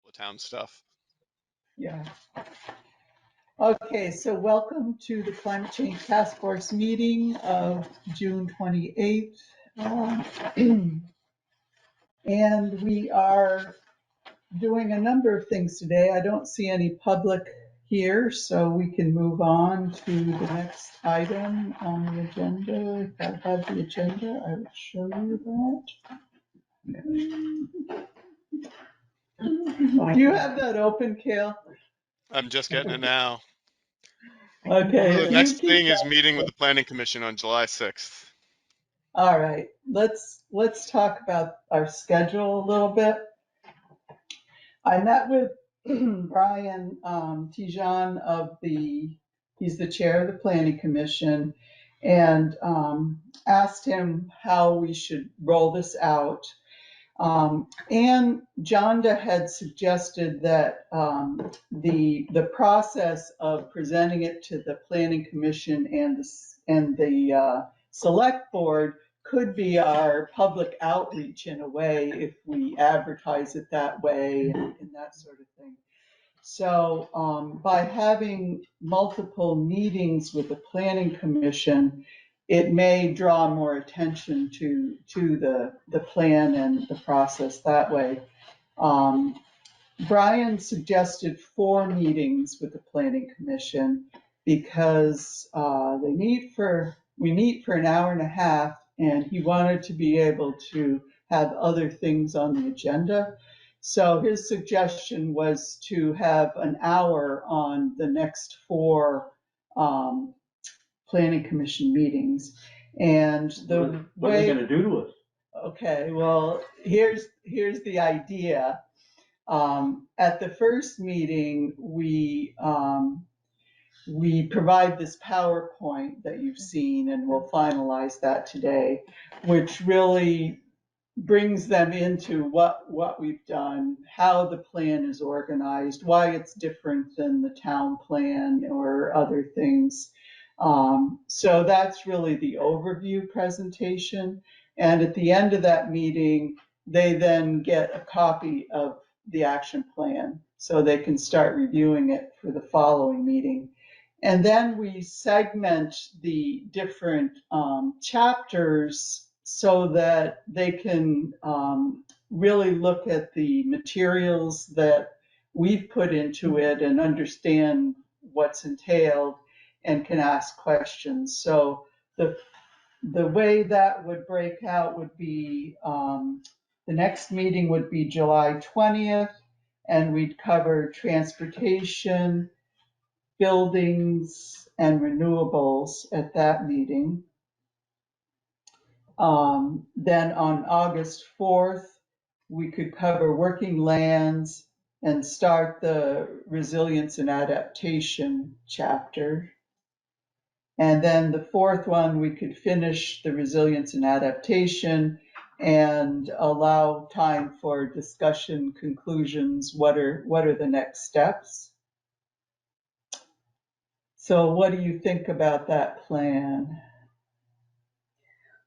the town stuff. Yeah. Okay, so welcome to the Climate Change Task Force meeting of June 28th. And we are doing a number of things today. I don't see any public here, so we can move on to the next item on the agenda. If I have the agenda, I will show you that. Do you have that open, Kale? I'm just getting it now. Okay. The if you next keep thing is that- meeting with the Planning Commission on July 6th. All right, let's talk about our schedule a little bit. I met with Brian Tijan he's the chair of the Planning Commission, and asked him how we should roll this out. And Jonda had suggested that the process of presenting it to the Planning Commission and the Select Board could be our public outreach in a way if we advertise it that way and that sort of thing. So by having multiple meetings with the Planning Commission, it may draw more attention to the plan and the process that way. Brian suggested 4 meetings with the Planning Commission because we meet for an hour and a half, and he wanted to be able to have other things on the agenda. So his suggestion was to have an hour on the next 4 Planning Commission meetings. And what are they going to do to us? Okay, well, here's the idea. At the first meeting, we provide this PowerPoint that you've seen, and we'll finalize that today, which really brings them into what we've done, how the plan is organized, why it's different than the town plan or other things. So that's really the overview presentation. And at the end of that meeting, they then get a copy of the action plan so they can start reviewing it for the following meeting. And then we segment the different chapters so that they can really look at the materials that we've put into it and understand what's entailed and can ask questions. So the way that would break out would be the next meeting would be July 20th, and we'd cover transportation, buildings, and renewables at that meeting. Then on August 4th, we could cover working lands and start the resilience and adaptation chapter. And then the 4th one, we could finish the resilience and adaptation and allow time for discussion, conclusions, what are the next steps. So what do you think about that plan?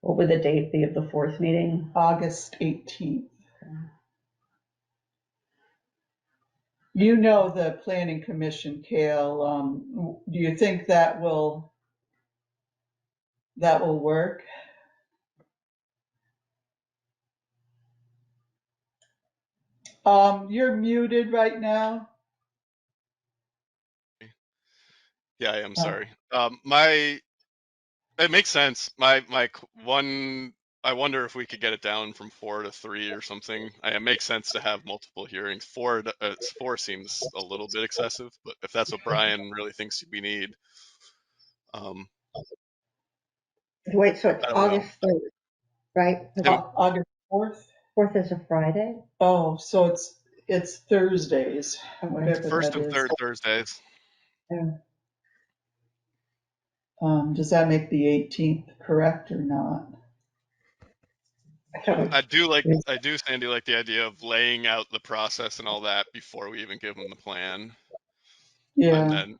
What would the date be of the 4th meeting? August 18th. You know the Planning Commission, Kale. Do you think that will work? You're muted right now. Yeah, I am sorry. It makes sense. My one, I wonder if we could get it down from 4 to 3 or something. It makes sense to have multiple hearings. 4 seems a little bit excessive, but if that's what Brian really thinks we need, Wait, so it's I don't know. August 3rd, right? August 4th? 4th is a Friday? Oh, so it's Thursdays, whatever First that and is. third Thursdays. Yeah. Does that make the 18th correct or not? I do, Sandy, like the idea of laying out the process and all that before we even give them the plan. Yeah. And then,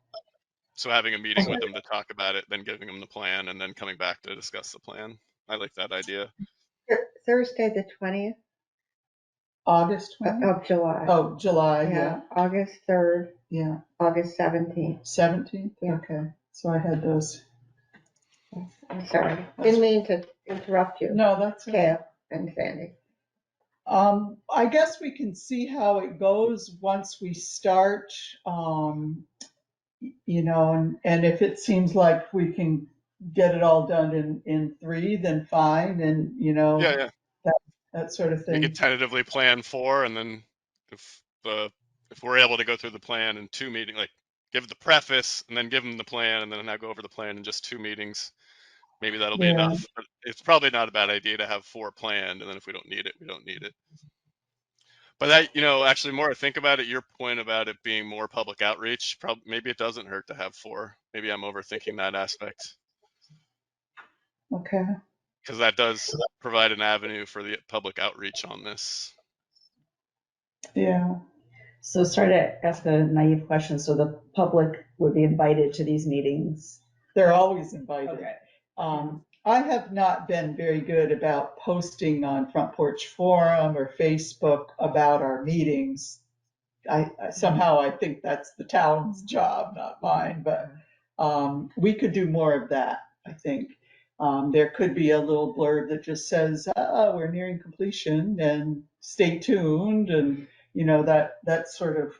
so having a meeting with them to talk about it, then giving them the plan, and then coming back to discuss the plan. I like that idea. Thursday the 20th? August 20? of July. Oh, July, Yeah, yeah, August 3rd, yeah. August 17th. 17th? Yeah. Okay, so I had those. I'm sorry, didn't mean to interrupt you, No, that's okay. Kale and Sandy. I guess we can see how it goes once we start, and if it seems like we can get it all done in 3, then fine, and, Yeah, yeah. that, that sort of We could thing. tentatively plan 4, and then if the if we're able to go through the plan in 2 meetings, like give the preface and then give them the plan, and then I go over the plan in just 2 meetings, maybe that'll be Yeah, enough. But it's probably not a bad idea to have 4 planned, and then if we don't need it, we don't need it. But actually, more I think about it, your point about it being more public outreach, probably maybe it doesn't hurt to have 4. Maybe I'm overthinking that aspect okay, because that does provide an avenue for the public outreach on this. yeah. So sorry to ask a naive question. So the public would be invited to these meetings? They're always invited. Okay. I have not been very good about posting on Front Porch Forum or Facebook about our meetings. Somehow I think that's the town's job, not mine, but we could do more of that, I think. There could be a little blurb that just says, we're nearing completion and stay tuned, and that sort of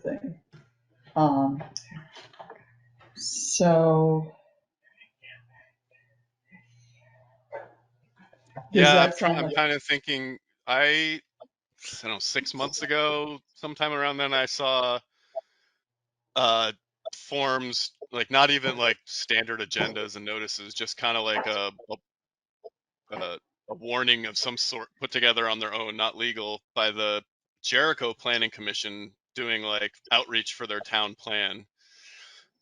thing. So does Yeah, that sound I'm like? kind of thinking. I don't know, 6 months ago, sometime around then, I saw uh forms, like not even like standard agendas and notices, just kind of like a a warning of some sort put together on their own, not legal, by the Jericho Planning Commission doing like outreach for their town plan.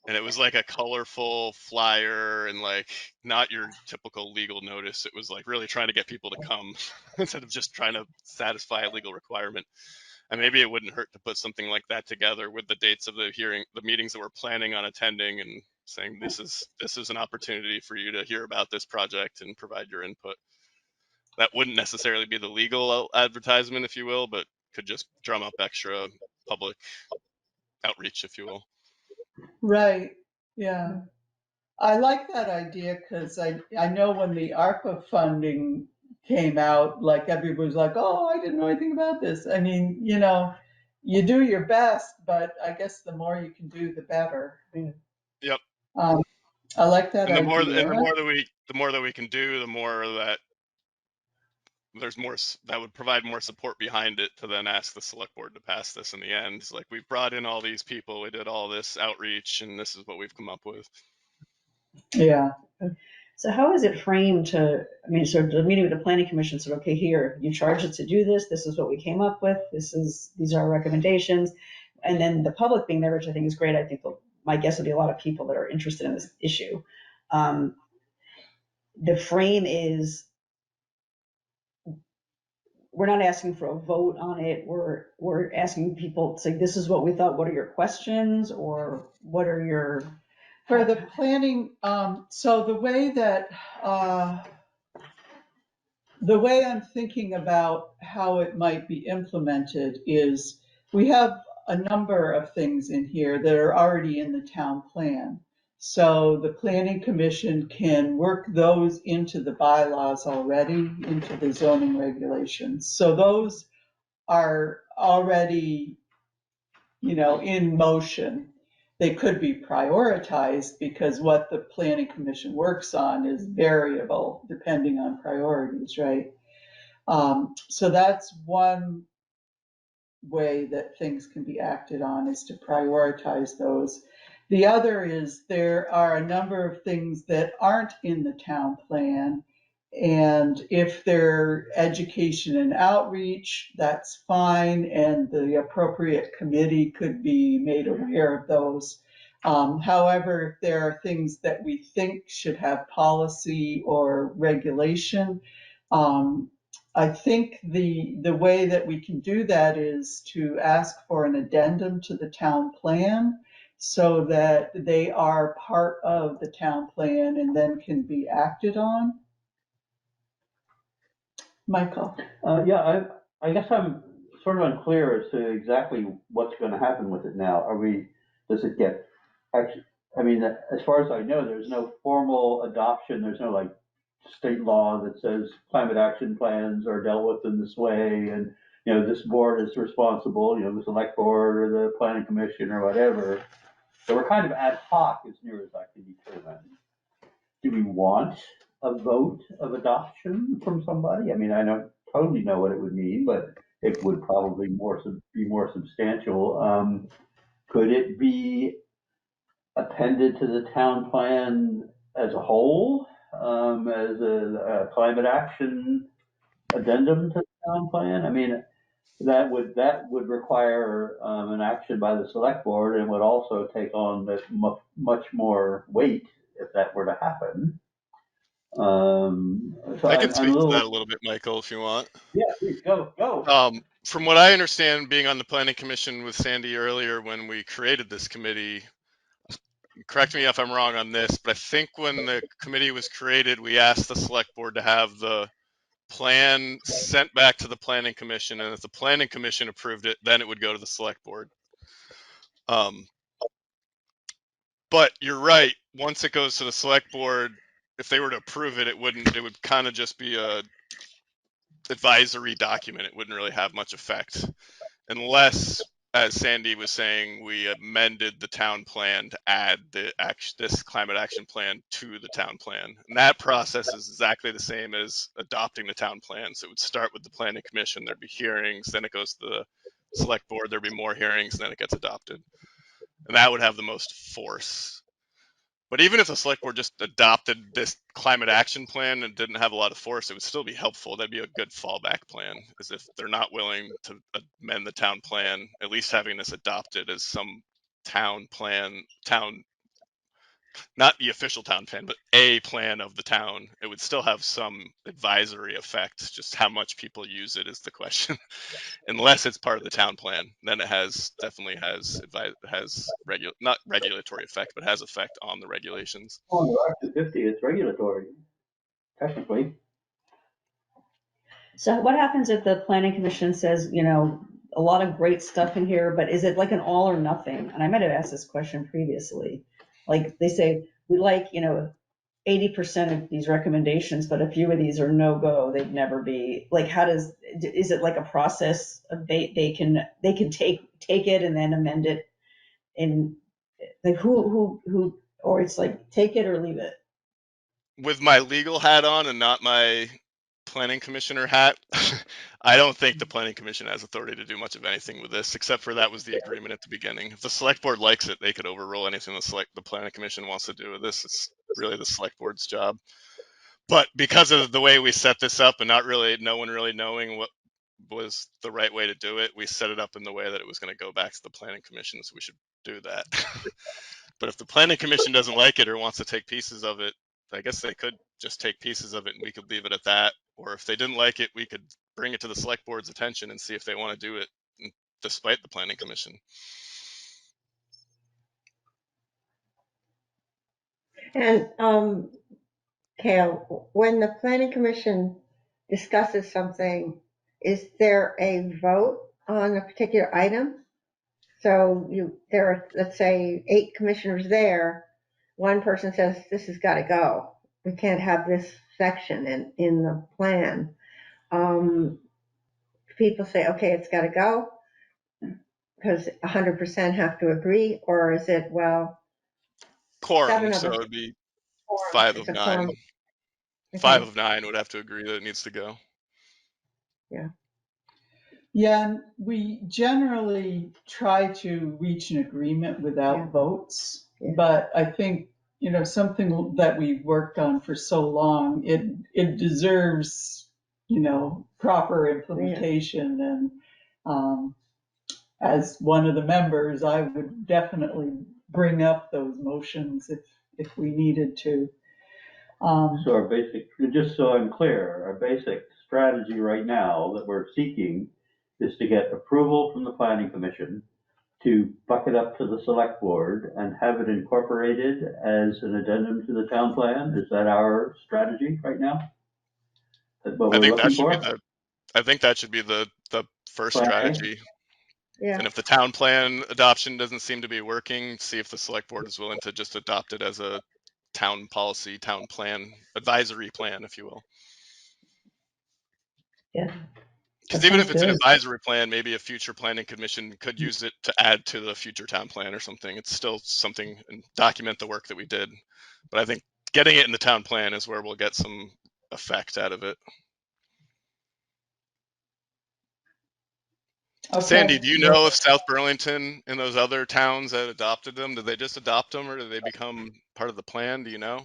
And it was like a colorful flyer and like not your typical legal notice. It was like really trying to get people to come instead of just trying to satisfy a legal requirement. And maybe it wouldn't hurt to put something like that together with the dates of the meetings that we're planning on attending, and saying this is an opportunity for you to hear about this project and provide your input. That wouldn't necessarily be the legal advertisement, if you will, but could just drum up extra public outreach, if you will. Right, yeah. I like that idea because I know when the ARPA funding came out, like everybody was like, oh, I didn't know anything about this. I mean, you do your best, but I guess the more you can do, the better. Yep. Um, I like that And the more idea. and the more that we can do, the more that there's more that would provide more support behind it to then ask the select board to pass this in the end. It's like, we've brought in all these people, we did all this outreach, and this is what we've come up with. Yeah, So how is it framed I mean, so the meeting with the planning commission said, okay, here, you charge us to do this. This is what we came up with. These are our recommendations. And then the public being there, which I think is great. I think my guess would be a lot of people that are interested in this issue. The frame is, we're not asking for a vote on it. We're asking people to say, this is what we thought. What are your questions, or what are your? for the planning, so the way I'm thinking about how it might be implemented is we have a number of things in here that are already in the town plan. So the planning commission can work those into the bylaws already, into the zoning regulations. So those are already, in motion. They could be prioritized because what the planning commission works on is variable depending on priorities, right? So that's one way that things can be acted on, is to prioritize those. The other is there are a number of things that aren't in the town plan. And if they're education and outreach, that's fine. And the appropriate committee could be made aware of those. However, if there are things that we think should have policy or regulation, um, I think the way that we can do that is to ask for an addendum to the town plan so that they are part of the town plan and then can be acted on. Michael? Yeah, I guess I'm sort of unclear as to exactly what's going to happen with it now. Does it get, actually, I mean, as far as I know, there's no formal adoption. There's no like state law that says climate action plans are dealt with in this way. And, this board is responsible, the select board or the planning commission or whatever. So we're kind of ad hoc as near as I can determine. Do we want a vote of adoption from somebody? I mean, I don't totally know what it would mean, but it would probably be more substantial. Could it be appended to the town plan as a whole, as a climate action addendum to the town plan? I mean, that would require an action by the select board and would also take on this much more weight if that were to happen. So I can I'm a speak to little, that a little bit, Michael, if you want. yeah, please go. From what I understand, being on the planning commission with Sandy earlier when we created this committee, correct me if I'm wrong on this, but I think when the committee was created, we asked the select board to have the plan sent back to the planning commission, and if the planning commission approved it, then it would go to the select board. Um, but you're right. Once it goes to the select board, if they were to approve it, it wouldn't. It would kind of just be a advisory document. It wouldn't really have much effect unless, as Sandy was saying, we amended the town plan to add this climate action plan to the town plan. And that process is exactly the same as adopting the town plan. So it would start with the planning commission, there'd be hearings, then it goes to the select board, there'd be more hearings, and then it gets adopted. And that would have the most force. But even if the select board just adopted this climate action plan and didn't have a lot of force, it would still be helpful. That'd be a good fallback plan. Is if they're not willing to amend the town plan, at least having this adopted as some town plan, not the official town plan, but a plan of the town, it would still have some advisory effect. Just how much people use it is the question. Unless it's part of the town plan, then it definitely has not regulatory effect, but has effect on the regulations. Oh, no, Act 50 is regulatory, technically. So what happens if the planning commission says, a lot of great stuff in here, but is it like an all or nothing? And I might have asked this question previously. Like they say, we like, 80% of these recommendations, but a few of these are no go. They'd never be like, is it like a process of they can take it and then amend it in like who, or it's like take it or leave it. With my legal hat on and not my planning commissioner hat, I don't think the planning commission has authority to do much of anything with this, except for that was the agreement at the beginning. If the select board likes it, they could overrule anything the planning commission wants to do with this. It's really the select board's job. But because of the way we set this up and no one really knowing what was the right way to do it, we set it up in the way that it was going to go back to the planning commission, so we should do that. But if the planning commission doesn't like it or wants to take pieces of it, I guess they could just take pieces of it and we could leave it at that. Or if they didn't like it, we could bring it to the select board's attention and see if they want to do it despite the planning commission. And Kale, when the planning commission discusses something, is there a vote on a particular item? So there are, let's say, 8 commissioners there. One person says, this has got to go. We can't have this section in the plan. People say, okay, it's got to go because 100% have to agree, or is it, well, Quorum, 7 of so us, it would be quorum, five of it's a quorum. nine. Five Okay, of nine would have to agree that it needs to go. yeah. Yeah, and we generally try to reach an agreement without Yeah. votes. Yeah. But I think, something that we've worked on for so long, it deserves, proper implementation. And as one of the members, I would definitely bring up those motions if we needed to. So just so I'm clear, our basic strategy right now that we're seeking is to get approval from the planning commission to buck it up to the select board and have it incorporated as an addendum to the town plan. Is that our strategy right now? That's what I we're think that looking should be for? I think that should be the the first Right. strategy. Yeah. And if the town plan adoption doesn't seem to be working, see if the select board is willing to just adopt it as a town policy, town plan, advisory plan, if you will. Yeah, Because that even sounds if it's an good. advisory plan, maybe a future planning commission could use it to add to the future town plan or something. It's still something, and document the work that we did. But I think getting it in the town plan is where we'll get some effect out of it. Sandy, Okay, do you well, know if South Burlington and those other towns that adopted them, did they just adopt them or did they become part of the plan? Do you know?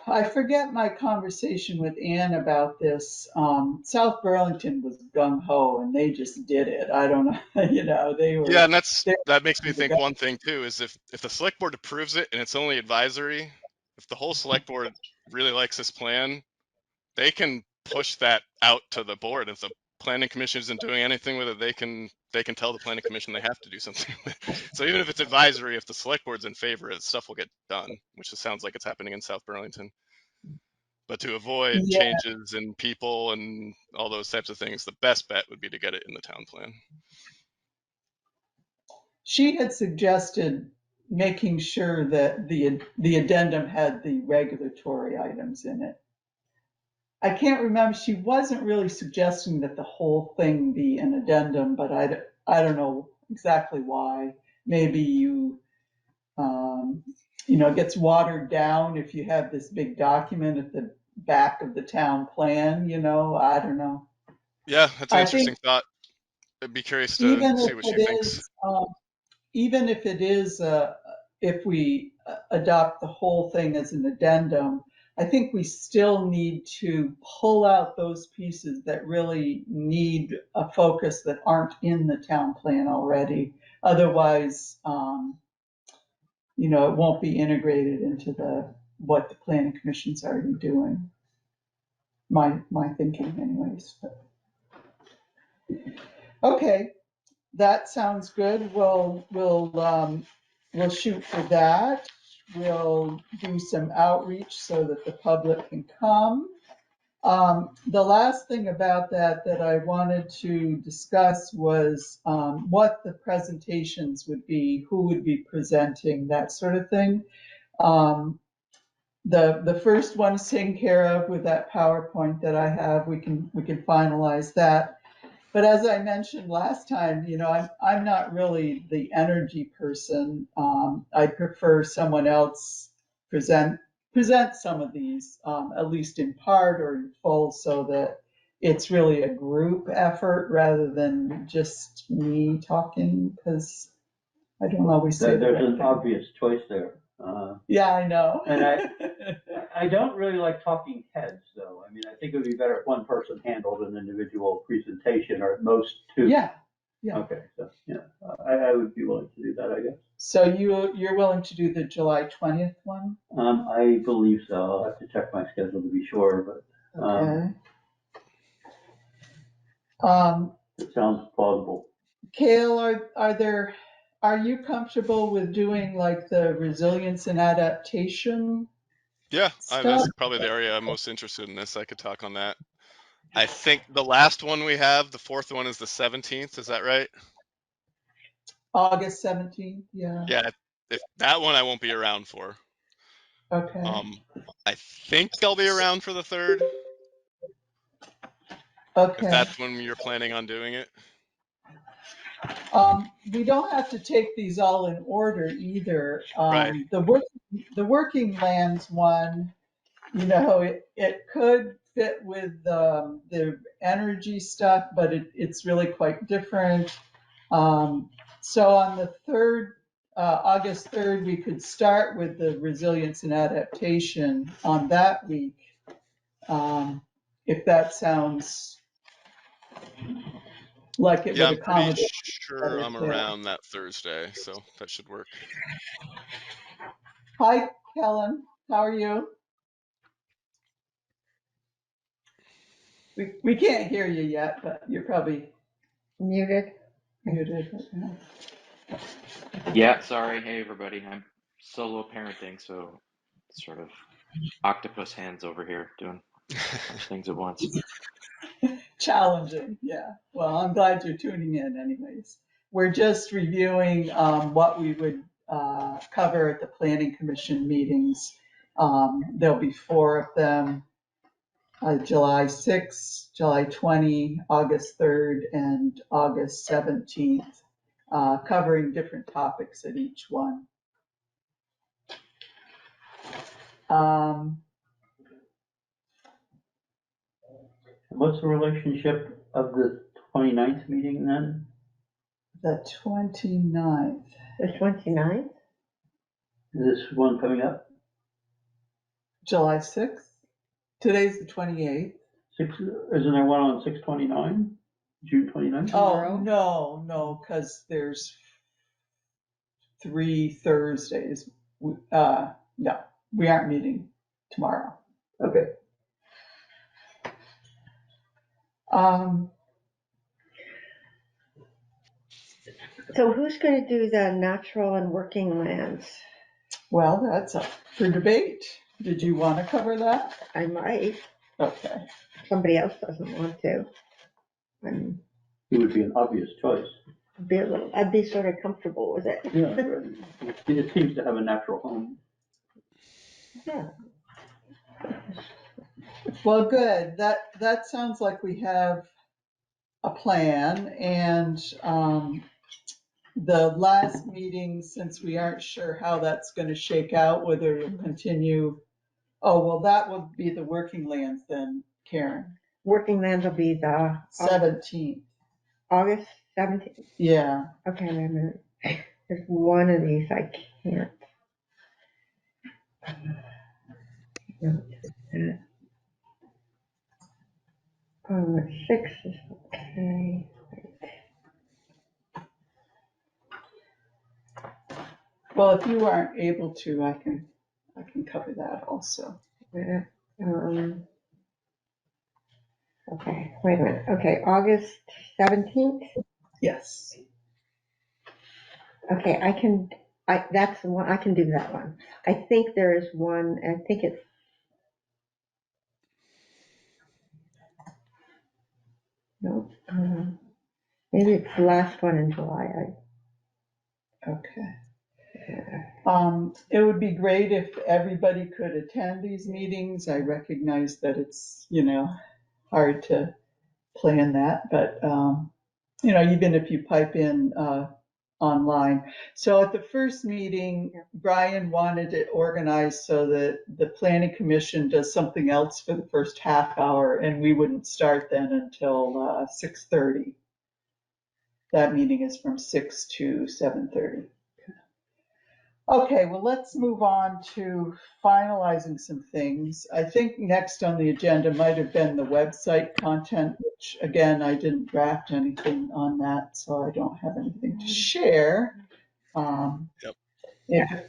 I forget my conversation with Ann about this. South Burlington was gung ho and they just did it. I don't know, Yeah, and they that makes me were the think guy. one thing too is if the select board approves it and it's only advisory, if the whole select board really likes this plan, they can push that out to the board. If the planning commission isn't doing anything with it, they can tell the planning commission they have to do something with it. So even if it's advisory, if the select board's in favor, it stuff will get done, which it sounds like it's happening in South Burlington. But to avoid Yeah, changes in people and all those types of things, the best bet would be to get it in the town plan. she had suggested making sure that the addendum had the regulatory items in it. I can't remember, she wasn't really suggesting that the whole thing be an addendum, but I don't know exactly why. Maybe um, it gets watered down if you have this big document at the back of the town plan, I don't know. Yeah, that's an I think interesting thought. I'd be curious to even if see what she it thinks. is, even if it is, if we adopt the whole thing as an addendum, I think we still need to pull out those pieces that really need a focus that aren't in the town plan already. Otherwise, it won't be integrated into what the planning commission's already doing. My thinking anyways. But, okay, that sounds good. We'll shoot for that. We'll do some outreach so that the public can come. The last thing about that I wanted to discuss was what the presentations would be, who would be presenting, that sort of thing. Um, the first one is taken care of with that PowerPoint that I have. We can finalize that. But as I mentioned last time, I'm not really the energy person. I prefer someone else present present some of these, at least in part or in full, so that it's really a group effort rather than just me talking, because I don't always say the There's right an thing. obvious choice there. Yeah, I know. And I don't really like talking heads, though. I mean, I think it would be better if one person handled an individual presentation, or at most two. Yeah, yeah. Okay, so yeah, I would be willing to do that, I guess. So you're willing to do the July 20th one? I believe so. I'll have to check my schedule to be sure, but Okay. Um, it sounds plausible. Kale, are you comfortable with doing like the resilience and adaptation Yeah, stuff? that's probably the area I'm most interested in this. I could talk on that. I think the last one we have, the fourth one is the 17th. Is that right? August 17th, yeah. Yeah, if that one I won't be around for. Okay. Um, I think I'll be around for the third, if Okay. that's when you're planning on doing it. We don't have to take these all in order either. Right. The working lands one, it could fit with the energy stuff, but it's really quite different. So on the August 3rd, we could start with the resilience and adaptation on that week, if that sounds like it Yeah, would I'm pretty accommodate sure better I'm care. around that Thursday, so that should work. Hi, Kellen. How are you? We can't hear you yet, but you're probably Muted. muted right now. Yeah, sorry. Hey, everybody. I'm solo parenting, so sort of octopus hands over here doing a bunch of things at once. Challenging, yeah. Well, I'm glad you're tuning in anyways. We're just reviewing what we would cover at the planning commission meetings. There'll be 4 of them, July 6th, July 20, August 3rd, and August 17th, covering different topics at each one. What's the relationship of the 29th meeting then? The 29th. The 29th? Is this one coming up? July 6th. Today's the 28th. Isn't there one on 6/29? June 29th? Oh, no, because there's 3 Thursdays. No, we aren't meeting tomorrow. Okay. So who's going to do the natural and working lands? Well, that's up for debate. Did you want to cover that? I might. Okay. Somebody else doesn't want to. It would be an obvious choice. I'd be sort of comfortable with it. Yeah, it seems to have a natural home. Yeah. Well, good. That sounds like we have a plan, and the last meeting, since we aren't sure how that's going to shake out, whether it'll continue. Oh, well, that would be the working lands then, Karen. Working lands will be the 17th. August 17th. Yeah. Okay, wait a minute. There's one of these I can't. The 6th is okay. Well, if you aren't able to, I can cover that also. Okay, wait a minute. Okay, August 17th. Yes. Okay, that's the one, I can do that one. I think there is one, I think it's, no, maybe it's the last one in July. Okay. It would be great if everybody could attend these meetings. I recognize that it's, hard to plan that, but, even if you pipe in online. So at the first meeting, Brian wanted it organized so that the planning commission does something else for the first half hour, and we wouldn't start then until 6:30. That meeting is from 6 to 7:30. Okay, well, let's move on to finalizing some things. I think next on the agenda might have been the website content, which again, I didn't draft anything on that, so I don't have anything to share. Yep.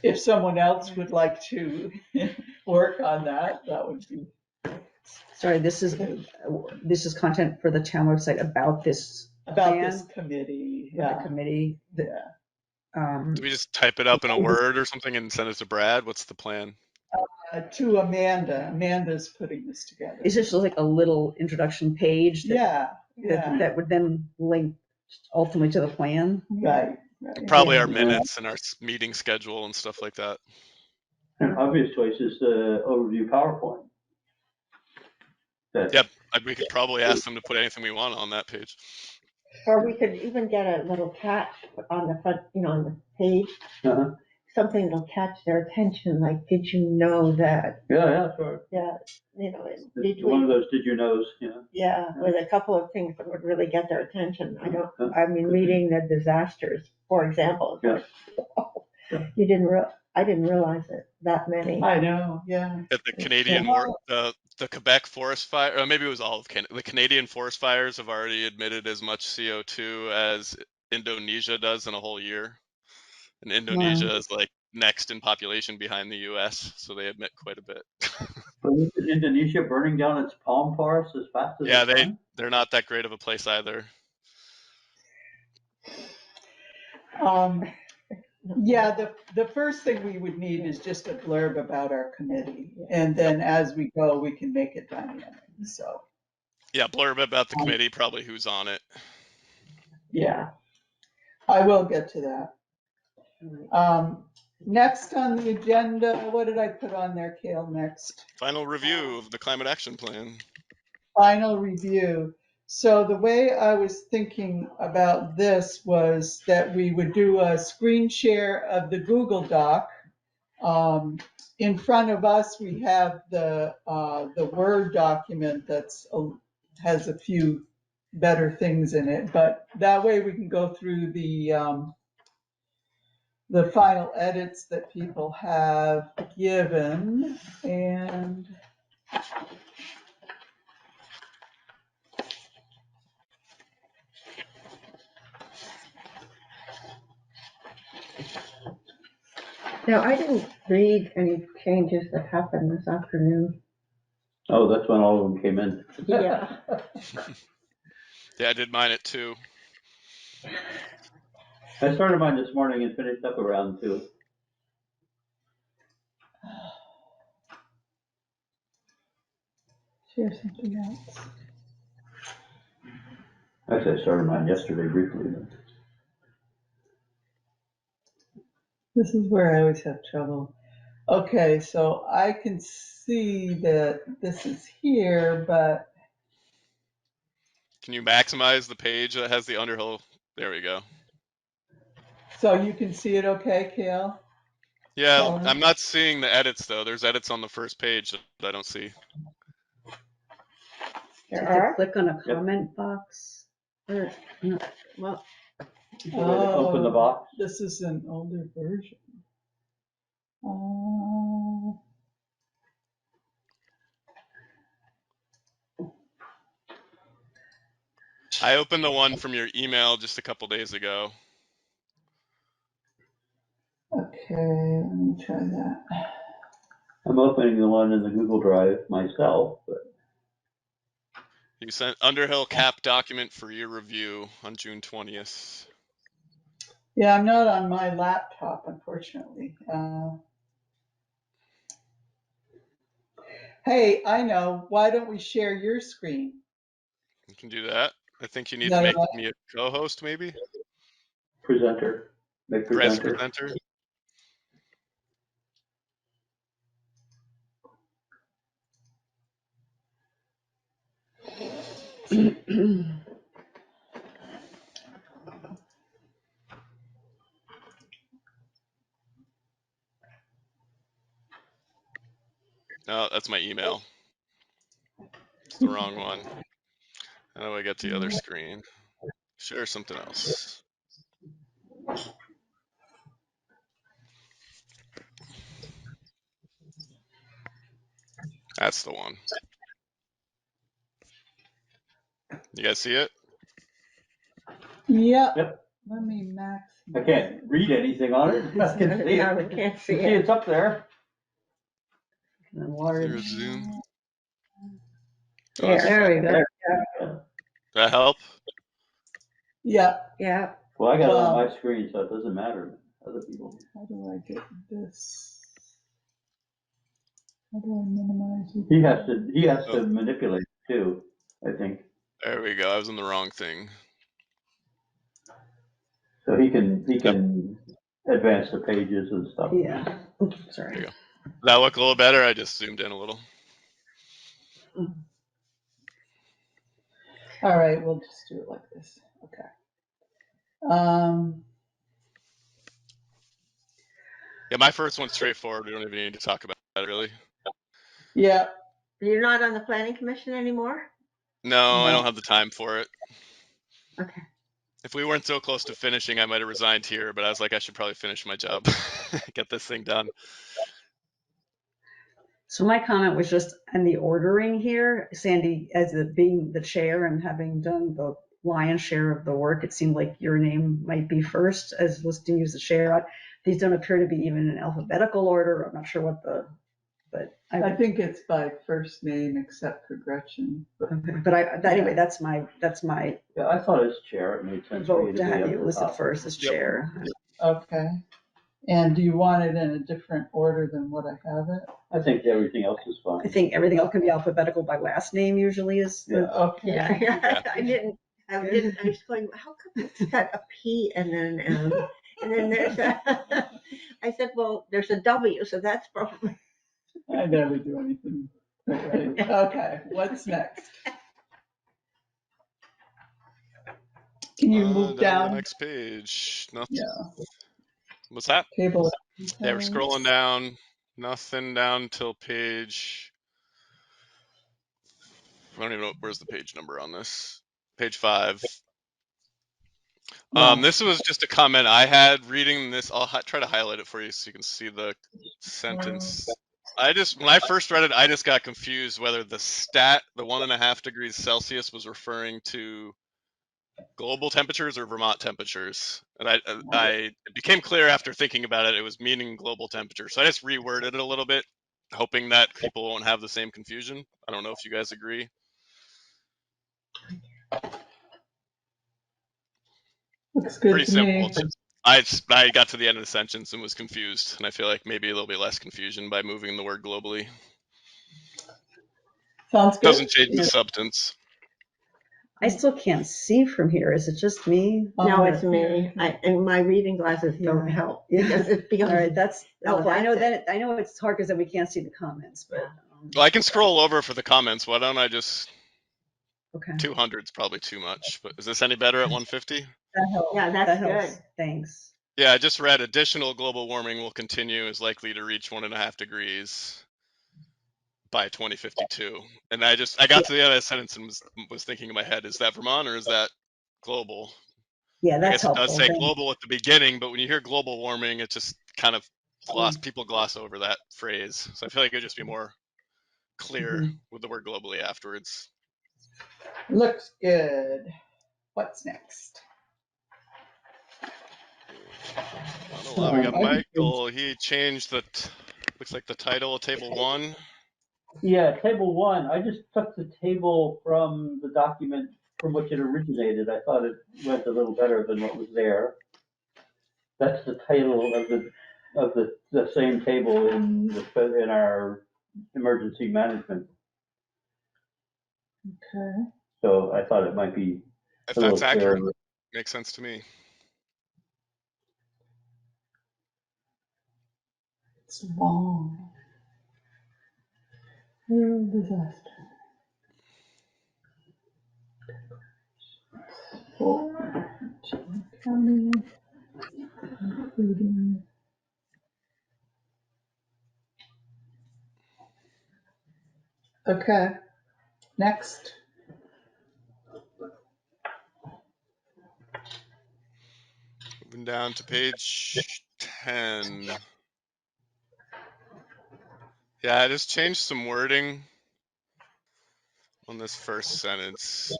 If someone else would like to work on that, that would be. Sorry, this is content for the town website about this About this plan, committee, with the yeah. committee. Do we just type it up in a Word or something and send it to Brad? What's the plan? To Amanda. Amanda's putting this together. Is this like a little introduction page that would then link ultimately to the plan? Right. Probably our minutes and our meeting schedule and stuff like that. An obvious choice is the overview PowerPoint. Yep, we could probably ask them to put anything we want on that page. Or we could even get a little catch on the front, on the page. Uh-huh. Something that'll catch their attention, like, did you know that? Yeah, sure. Yeah, One of those did you knows, Yeah, with a couple of things that would really get their attention. Reading the disasters, for example. Yeah. I didn't realize it, that many. I know, yeah. At the Canadian the Quebec forest fire, or maybe it was all of Canada. The Canadian forest fires have already emitted as much CO2 as Indonesia does in a whole year. And Indonesia is like next in population behind the US, so they emit quite a bit. But isn't Indonesia burning down its palm forests as fast as Yeah, it can? they're not that great of a place either. Yeah, the first thing we would need is just a blurb about our committee. And then as we go, we can make it dynamic, so. Yeah, blurb about the committee, probably who's on it. Yeah, I will get to that. Next on the agenda, what did I put on there, Kale, next? Final review of the climate action plan. Final review. So the way I was thinking about this was that we would do a screen share of the Google Doc. In front of us, we have the Word document that's has a few better things in it, but that way we can go through the final edits that people have given. And Now, I didn't read any changes that happened this afternoon. Oh, that's when all of them came in. Yeah. Yeah, I did mine at 2. I started mine this morning and finished up around 2. share something else. Actually, I started mine yesterday briefly. This is where I always have trouble. Okay, so I can see that this is here, but Can you maximize the page that has the Underhill? There we go. so you can see it okay, Kale? Yeah, Kellen? I'm not seeing the edits though. There's edits on the first page that I don't see. You There have to are? click on a Yep. comment box. Or, no, well, Open the box. This is an older version. I opened the one from your email just a couple days ago. Okay, let me try that. I'm opening the one in the Google Drive myself, but You sent Underhill cap document for your review on June 20th. Yeah, I'm not on my laptop, unfortunately. Hey, I know. Why don't we share your screen? You can do that. I think you Is need to that make all me a co-host, maybe? presenter, make As presenter. presenter. No, that's my email. It's the wrong one. How do I get to the other screen? Share something else. That's the one. You guys see it? Yep. Yep. Let me max. I can't read anything on it. I can see No, we it. can't see You see it. it's up there. Clear enlarge. Zoom. Oh, There, that's there we fine. go. That help? Yeah. Yeah. Well, I got it on Well, my screen, so it doesn't matter. Other people. how do I get this? How do I minimize it? He has Oh, to manipulate it too, I think. there we go. I was in the wrong thing. So he can Yep, advance the pages and stuff. Yeah. Oops, there sorry. you go. Does that look a little better? I just zoomed in a little. All right, we'll just do it like this. Okay. Yeah, my first one's straightforward. We don't even need to talk about it really. Yeah. You're not on the planning commission anymore? No, I don't No. have the time for it. Okay. If we weren't so close to finishing, I might have resigned here, but I was like, I should probably finish my job, get this thing done. So my comment was just on the ordering here, Sandy, as being the chair and having done the lion's share of the work, it seemed like your name might be first as listing you as the chair. These don't appear to be even in alphabetical order. I'm not sure what but I think it's by first name except for Gretchen. anyway, that's my Yeah, I thought as chair it made sense for you vote to to be have up you at the listed top. first as Yep. chair. Okay. And do you want it in a different order than what I have it? I think everything else is I fine. think everything else can be alphabetical by last name usually is the, Okay. Yeah, Yeah. I was going, how come it's got a P and then an M? And then there's a, I said, well, there's a W, so that's probably. I never do anything right. Okay, what's next? Can you move Down to the down? next page. Nothing. Yeah, What's that? table. Yeah, we're scrolling down. Nothing down till page. I don't even know where's the page number on this. Page 5. Yeah. This was just a comment I had reading this. I'll try to highlight it for you so you can see the sentence. When I first read it, I just got confused whether the 1.5 degrees Celsius was referring to global temperatures or Vermont temperatures. And it became clear after thinking about it, it was meaning global temperature. So I just reworded it a little bit, hoping that people won't have the same confusion. I don't know if you guys agree. Looks good Pretty to simple. me. I got to the end of the sentence and was confused, and I feel like maybe there'll be less confusion by moving the word globally. Sounds good. Doesn't change the substance. I still can't see from here. Is it just me? No, it's me. And my reading glasses don't Yeah. help. Yeah. Because it feels. All right, that's helpful. I that's know it. that I know it's hard because then we can't see the comments, but Well, I can scroll over for the comments. Why don't I just okay. 200 is probably too much, but is this any better at 150? That helps. Yeah, that's That helps. good. Thanks. Yeah, I just read additional global warming will continue, is likely to reach 1.5 degrees by 2052. And I got to the end of the sentence and was thinking in my head, is that Vermont or is that global? Yeah, I that's guess it does helpful. say Thanks. global at the beginning, but when you hear global warming, it just kind of people gloss over that phrase. So I feel like it would just be more clear with the word globally afterwards. Looks good. What's next? Not a lot. We got I think Michael. He changed looks like the title of table 1. Yeah, table 1, I just took the table from the document from which it originated. I thought it went a little better than what was there. That's the title of the same table in our emergency management. Okay. So I thought it might be If a that's little clearer. accurate, makes sense to me. It's long. Real disaster. 4, county, including. Okay. Next. Moving down to page 10. Yeah, I just changed some wording on this first sentence.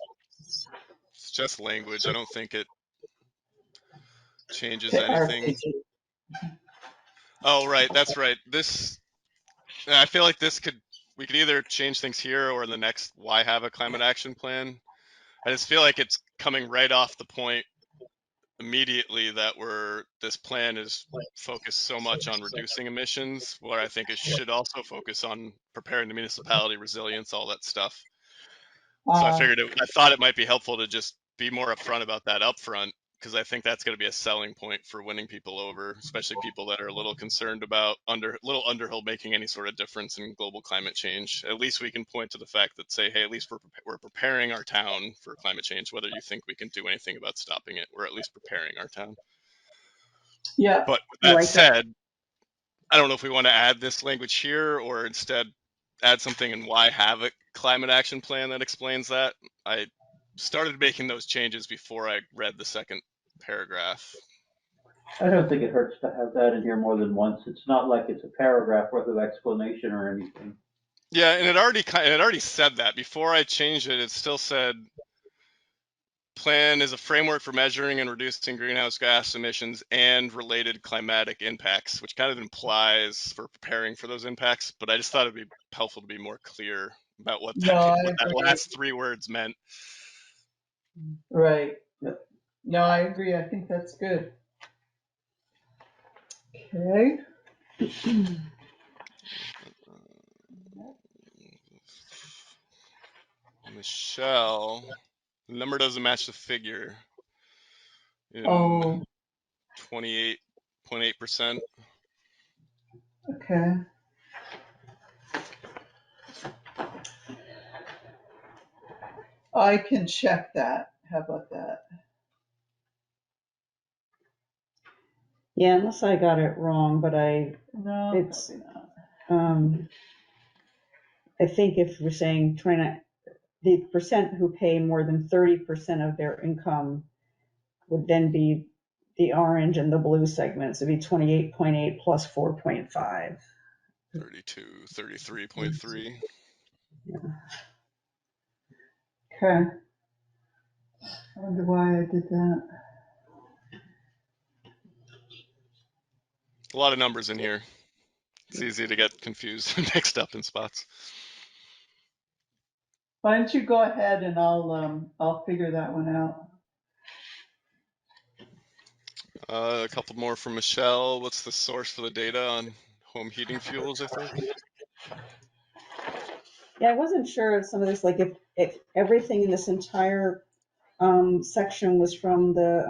It's just language. I don't think it changes anything. RPG. Oh, right. That's right. I feel like we could either change things here or in the next why have a climate action plan. I just feel like it's coming right off the point immediately that this plan is focused so much on reducing emissions, where I think it should also focus on preparing the municipality resilience, all that stuff. So I thought it might be helpful to just be more upfront about that upfront, because I think that's going to be a selling point for winning people over, especially people that are a little concerned about little Underhill making any sort of difference in global climate change. At least we can point to the fact that say, hey, at least we're preparing our town for climate change. Whether you think we can do anything about stopping it, we're at least preparing our town. Yeah. But with I that like that. said, I don't know if we want to add this language here or instead add something in why have a climate action plan that explains that. I started making those changes before I read the second paragraph. I don't think it hurts to have that in here more than once. It's not like it's a paragraph worth of explanation or anything. Yeah, and it already said that before I changed it. It still said plan is a framework for measuring and reducing greenhouse gas emissions and related climatic impacts, which kind of implies for preparing for those impacts. But I just thought it'd be helpful to be more clear about what No, I that agree. last 3 words meant. Right. No, I agree. I think that's good. Okay. Michelle, the number doesn't match the figure in Oh, 28.8%. okay. I can check that. How about that? Yeah, unless I got it wrong, but No, It's- probably not. I think if we're saying 29, the percent who pay more than 30% of their income would then be the orange and the blue segments. It'd be 28.8 plus 4.5. 32, 33.3. Okay. I wonder why I did that. A lot of numbers in here. It's easy to get confused and mixed up in spots. Why don't you go ahead and I'll figure that one out. A couple more from Michelle. What's the source for the data on home heating fuels, I think? Yeah, I wasn't sure of some of this, like if everything in this entire section was from the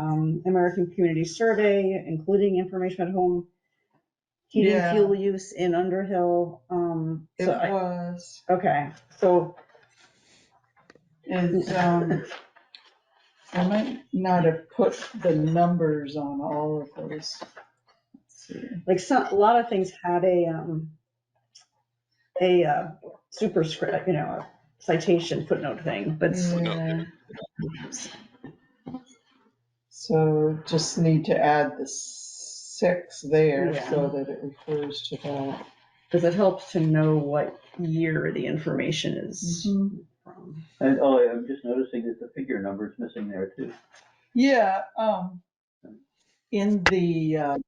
American Community Survey, including information about home heating Yeah. fuel use in Underhill. It was. Okay, so Is I might not have put the numbers on all of those. Let's see. like a lot of things had a superscript, a citation footnote thing, but Footnote. Yeah. So just need to add the 6 there Yeah. so that it refers to that. because it helps to know what year the information is Mhm. from. And, I'm just noticing that the figure number is missing there too. Yeah, in the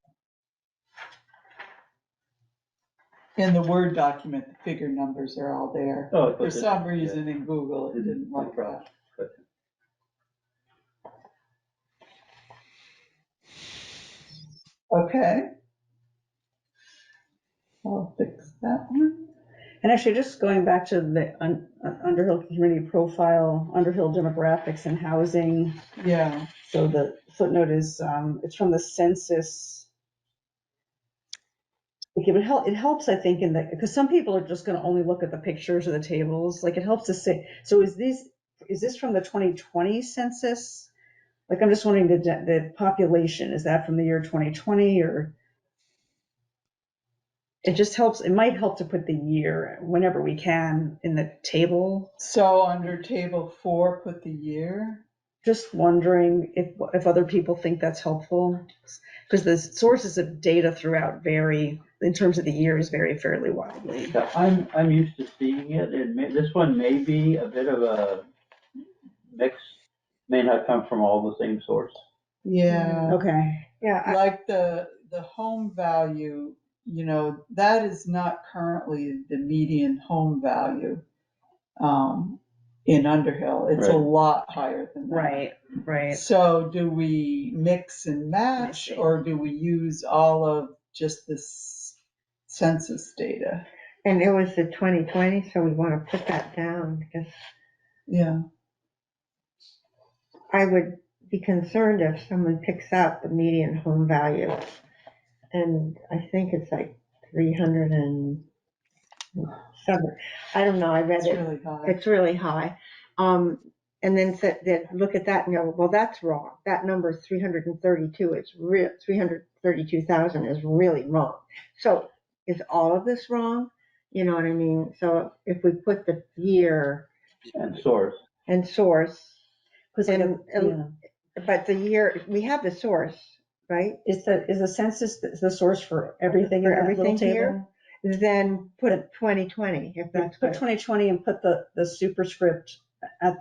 Word document, the figure numbers are all there. Oh, For but the- some reason in Google, it didn't No like problem. that. But Okay. I'll fix that one. And actually, just going back to the Underhill community profile, Underhill demographics and housing. Yeah. So the footnote is, it's from the census. It helps, I think, because some people are just going to only look at the pictures or the tables. Like it helps to say, so is this from the 2020 census? Like I'm just wondering the population, is that from the year 2020 or? It just helps, it might help to put the year whenever we can in the table. So under table 4, put the year. Just wondering if other people think that's helpful, because the sources of data throughout vary in terms of the years, vary fairly widely. yeah, I'm used to seeing it, and this one may be a bit of a mix, may not come from all the same source. Yeah. Okay. Yeah, Like the home value, that is not currently the median home value in Underhill. It's a Right. lot higher than that. Right. So do we mix and match, I see. or do we use all of just this census data? and it was the 2020, so we want to put that down because Yeah. I would be concerned if someone picks out the median home value. And I think it's like 307. I don't know, I read It's it. really high. It's really high. And then look at that and go, well, that's wrong. That number is 332. It's 332,000 is really wrong. So is all of this wrong? You know what I mean? So if we put the year And source. and source, Because but the year, we have the source, right? is the census the source for everything For in that everything little table? here? Then put 2020 if that's Put what. 2020 and put the superscript at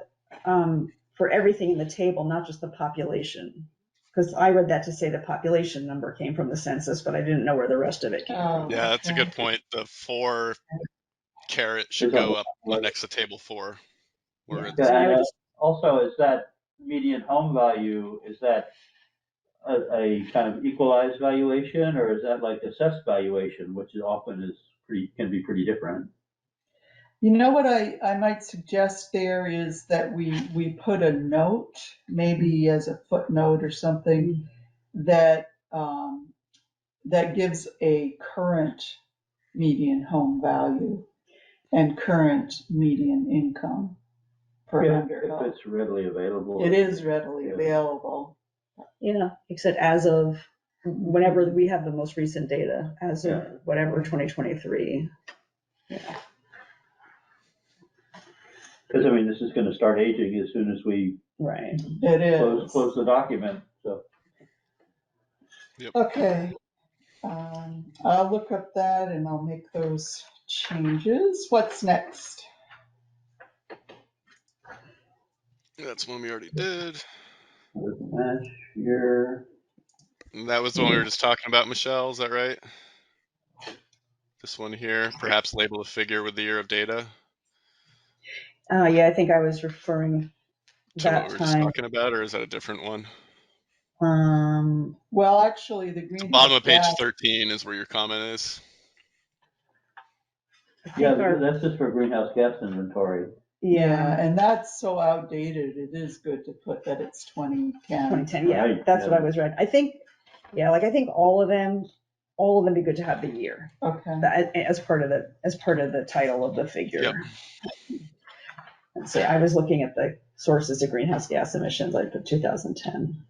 for everything in the table, not just the population. Because I read that to say the population number came from the census, but I didn't know where the rest of it came from. Yeah, that's a okay. good point. The 4 caret should Is on go the up next to table 4, where Yeah. it's Yeah, And I and would just also, is that median home value, is that a kind of equalized valuation, or is that like assessed valuation, which is often can be pretty different? You know what I might suggest there is that we put a note, maybe as a footnote or something, that that gives a current median home value and current median income for If Underhill. it's readily available. It is readily available. Yeah, except as of whenever we have the most recent data, as of whatever 2023. Because I mean, this is going to start aging as soon as we Right. It is. close the document. So Yep. Okay. I'll look up that and I'll make those changes. What's next? That's one we already did. match here. And that was the one we were just talking about, Michelle. Is that right? This one here, perhaps label a figure with the year of data Yeah, I think I was referring to what we that were just time. talking about, or is that a different one? Well, actually, the The bottom greenhouse of page gas. 13 is where your comment is. Yeah, that's just for greenhouse gas inventory. Yeah, and that's so outdated. It is good to put that it's 2010. 2010, yeah, Right, that's yeah. what I was read. I think, yeah, like I think all of them be good to have the year Okay. as part of the title of the figure. Yep. And so I was looking at the sources of greenhouse gas emissions. I put 2010.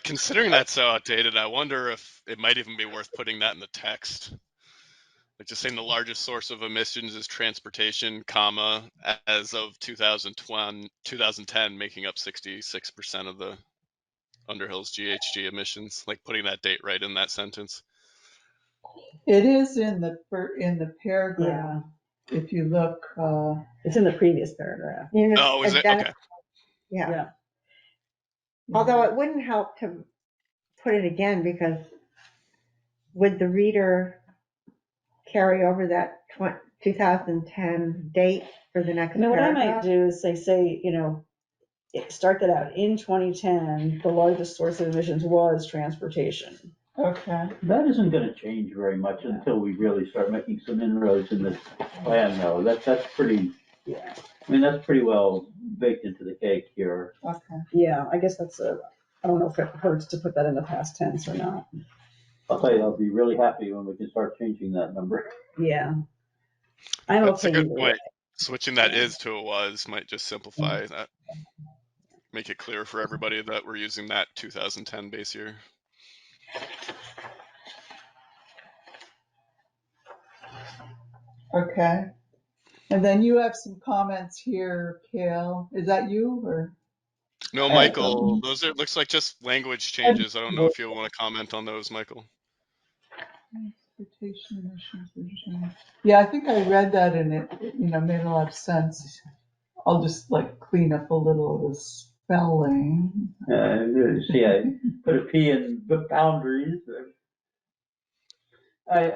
Considering that's so outdated, I wonder if it might even be worth putting that in the text. Like just saying the largest source of emissions is transportation, comma, as of 2010, making up 66% of the Underhill's GHG emissions. Like putting that date right in that sentence. It is in the paragraph. Yeah, If you look, it's in the previous paragraph. Oh, is it? Okay. Yeah. Although it wouldn't help to put it again, because would the reader carry over that 2010 date for the next What I paragraph? might do is say, start that out. In 2010, the largest source of emissions was transportation. Okay. That isn't going to change very much until we really start making some inroads in this plan, though. That's pretty. Yeah. I mean, that's pretty well baked into the cake here. Okay. Yeah, I guess I don't know if it hurts to put that in the past tense or not. I'll tell you, I'll be really happy when we can start changing that number. Yeah. I'm That's okay a good either point. way. Switching that is to a was might just simplify that. Make it clear for everybody that we're using that 2010 base year. Okay. And then you have some comments here, Kale. Is that you or? No, Michael, those are looks like just language changes. I don't know if you'll want to comment on those, Michael. Transportation emissions regime. Yeah, I think I read that and it made a lot of sense. I'll just like clean up a little of the spelling. See, I put a P in the boundaries. I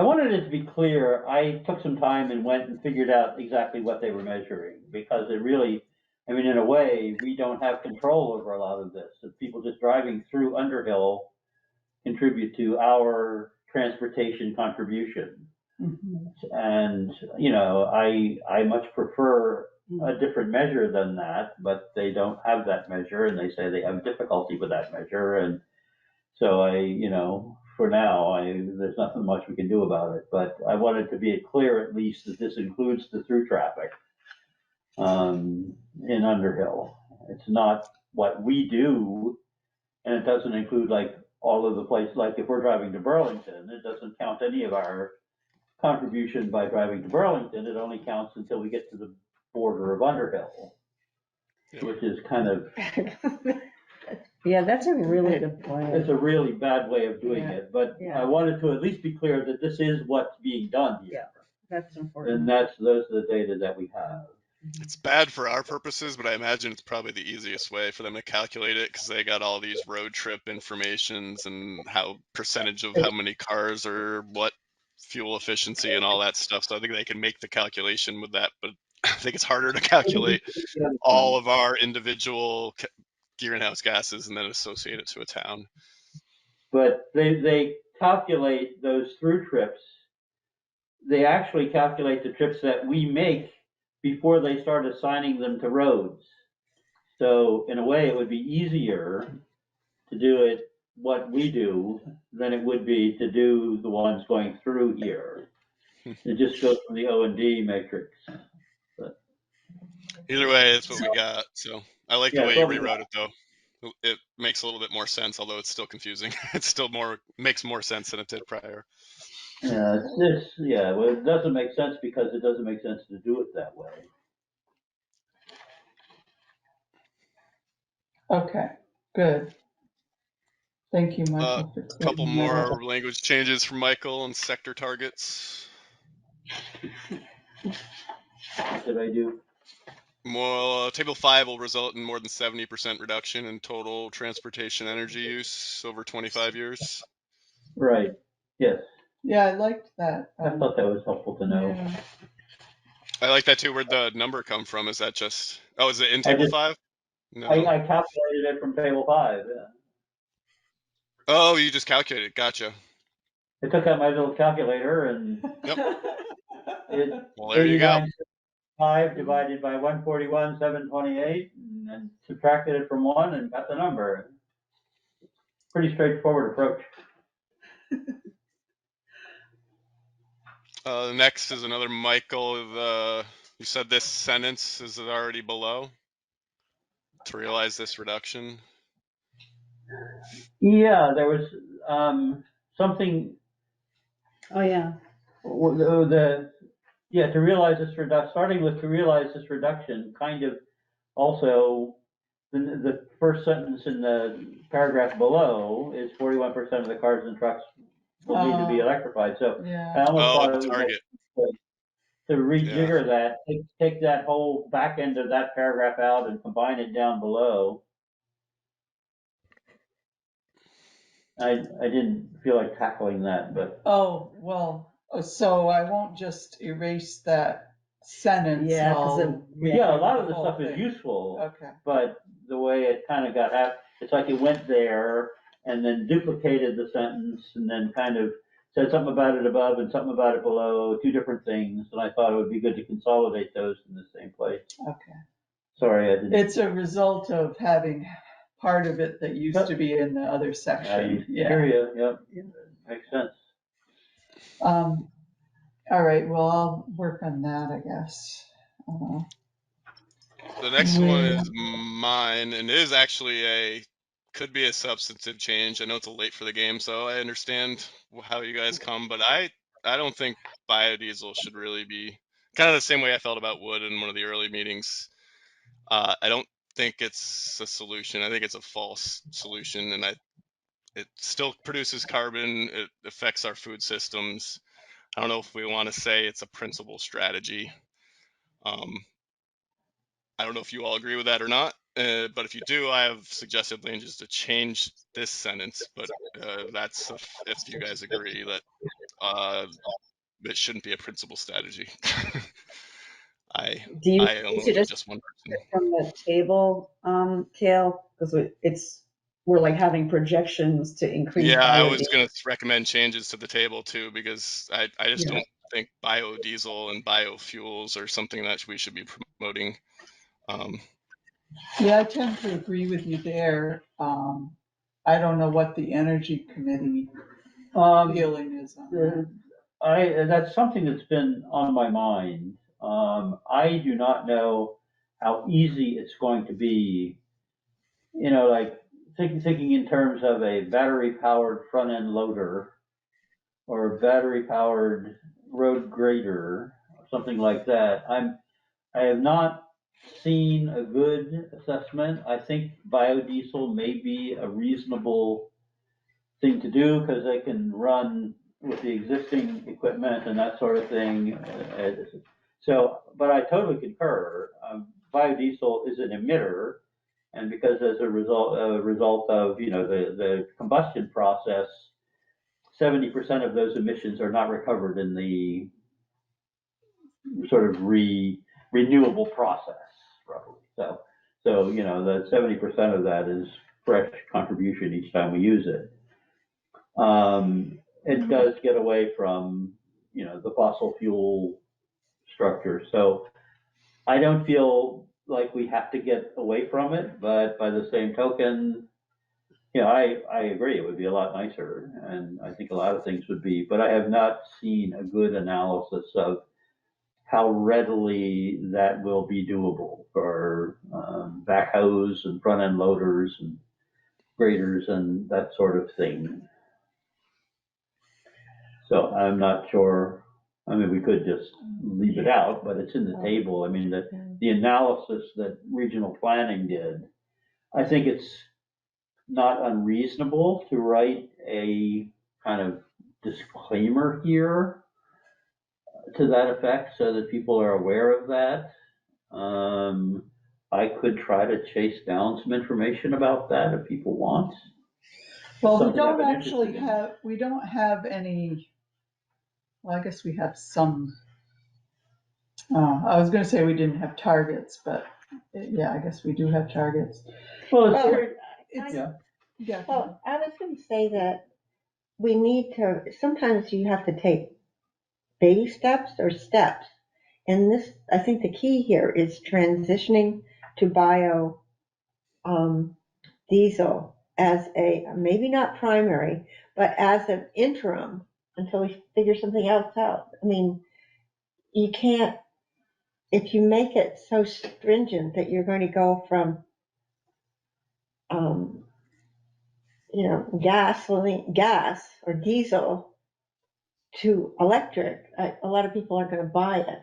wanted it to be clear. I took some time and went and figured out exactly what they were measuring, because it really, I mean, in a way, we don't have control over a lot of this. The people just driving through Underhill contribute to our transportation contribution. Mm-hmm. And, I much prefer a different measure than that, but they don't have that measure, and they say they have difficulty with that measure. And so for now, there's nothing much we can do about it, but I wanted to be clear at least that this includes the through traffic in Underhill. It's not what we do, and it doesn't include like all of the places, like if we're driving to Burlington, it doesn't count any of our contribution by driving to Burlington. It only counts until we get to the border of Underhill, which is kind of Yeah, that's a really good point. it's a really bad way of doing it, but I wanted to at least be clear that this is what's being done here. Yeah, that's important. And those are the data that we have. It's bad for our purposes, but I imagine it's probably the easiest way for them to calculate it, because they got all these road trip informations and how percentage of how many cars or what fuel efficiency and all that stuff. So I think they can make the calculation with that, but I think it's harder to calculate all of our individual greenhouse gases and then associate it to a town. But they calculate those through trips. They actually calculate the trips that we make before they start assigning them to roads. So in a way, it would be easier to do it what we do than it would be to do the ones going through here. It just goes from the O&D matrix. But, Either way, it's what So, we got. So I like the yeah, way it's you what we rewrote got. it, though. It makes a little bit more sense, although it's still confusing. It's still makes more sense than it did prior. Yeah, yeah, well, it doesn't make sense because it doesn't make sense to do it that way. Okay, good. Thank you, A Michael, for couple clearing that up. more language changes from Michael and sector targets. What did I do? More, table 5 will result in more than 70% reduction in total transportation energy use over 25 years. Right, yes. Yeah, I liked that. I thought that was helpful to know. Yeah. I like that too. Where'd the number come from? Is that just, oh, is it in I table just, 5? No. I calculated it from table 5, yeah. Oh, you just calculated. Gotcha. I took out my little calculator and Yep. it Well, there you go. 89.5 divided by 141, 728, and then subtracted it from 1 and got the number. Pretty straightforward approach. Next is another Michael. You said this sentence is already below to realize this reduction. Yeah, there was something. oh yeah, To realize this reduction, starting with to realize this reduction, kind of also the first sentence in the paragraph below is 41% of the cars and trucks will need to be electrified. So Yeah. I almost Oh, thought the it would make target. sense to Yeah. rejigger that, take that whole back end of that paragraph out and combine it down below. I didn't feel like tackling that, but Oh, well, so I won't just erase that sentence. yeah, because yeah, a lot of the the whole stuff is thing. useful, Okay. but the way it kind of got out, it's like it went there and then duplicated the sentence and then kind of said something about it above and something about it below, two different things. And I thought it would be good to consolidate those in the same place. Okay. Sorry, I didn't. It's a result of having part of it that used to be in the other I section. hear you. Yep. Yeah. Makes sense. All right, well, I'll work on that, I guess. The next one Where, is mine, and it is actually could be a substantive change. I know it's late for the game, so I understand how you guys come, but I don't think biodiesel should really be kind of the same way I felt about wood in one of the early meetings. I don't think it's a solution. I think it's a false solution, and it still produces carbon. It affects our food systems. I don't know if we want to say it's a principal strategy. Um, I don't know if you all agree with that or not, but if you do, I have suggested changes to change this sentence. But that's if you guys agree that uh, it shouldn't be a principal strategy. I do you I only suggest just one person. from the table, Kale? Because we're like having projections to increase Yeah, I was biodiversity. gonna recommend changes to the table too because I just Yeah. don't think biodiesel and biofuels are something that we should be promoting. Um, yeah, I tend to agree with you there. I don't know what the energy committee feeling is on that. That's something that's been on my mind. I do not know how easy it's going to be. Like thinking in terms of a battery powered front end loader or a battery powered road grader, something like that. I have not seen a good assessment. I think biodiesel may be a reasonable thing to do because they can run with the existing equipment and that sort of thing. But I totally concur. Biodiesel is an emitter, and because as a result of the combustion process, 70% of those emissions are not recovered in the sort of renewable process, roughly. So So, the 70% of that is fresh contribution each time we use it. It does get away from, the fossil fuel structure. So I don't feel like we have to get away from it, but by the same token, I agree. It would be a lot nicer, and I think a lot of things would be, but I have not seen a good analysis of how readily that will be doable for backhoes and front end loaders and graders and that sort of thing. So I'm not sure. I mean, we could just leave it out, but it's in the table. I mean, the analysis that regional planning did, I think it's not unreasonable to write a kind of disclaimer here to that effect so that people are aware of that. I could try to chase down some information about that if people want. Well, we Something I've don't been actually interested in. have, we don't have any, well, I guess we have some, I was gonna say we didn't have targets, but yeah, I guess we do have targets. Well, Well, It's, yeah. yeah. Well, I was going to say that we need to, sometimes you have to take baby steps or steps. And this, I think the key here is transitioning to bio diesel as a, maybe not primary, but as an interim until we figure something else out. I mean, you can't, if you make it so stringent that you're going to go from, gas or diesel to electric, a lot of people aren't going to buy it.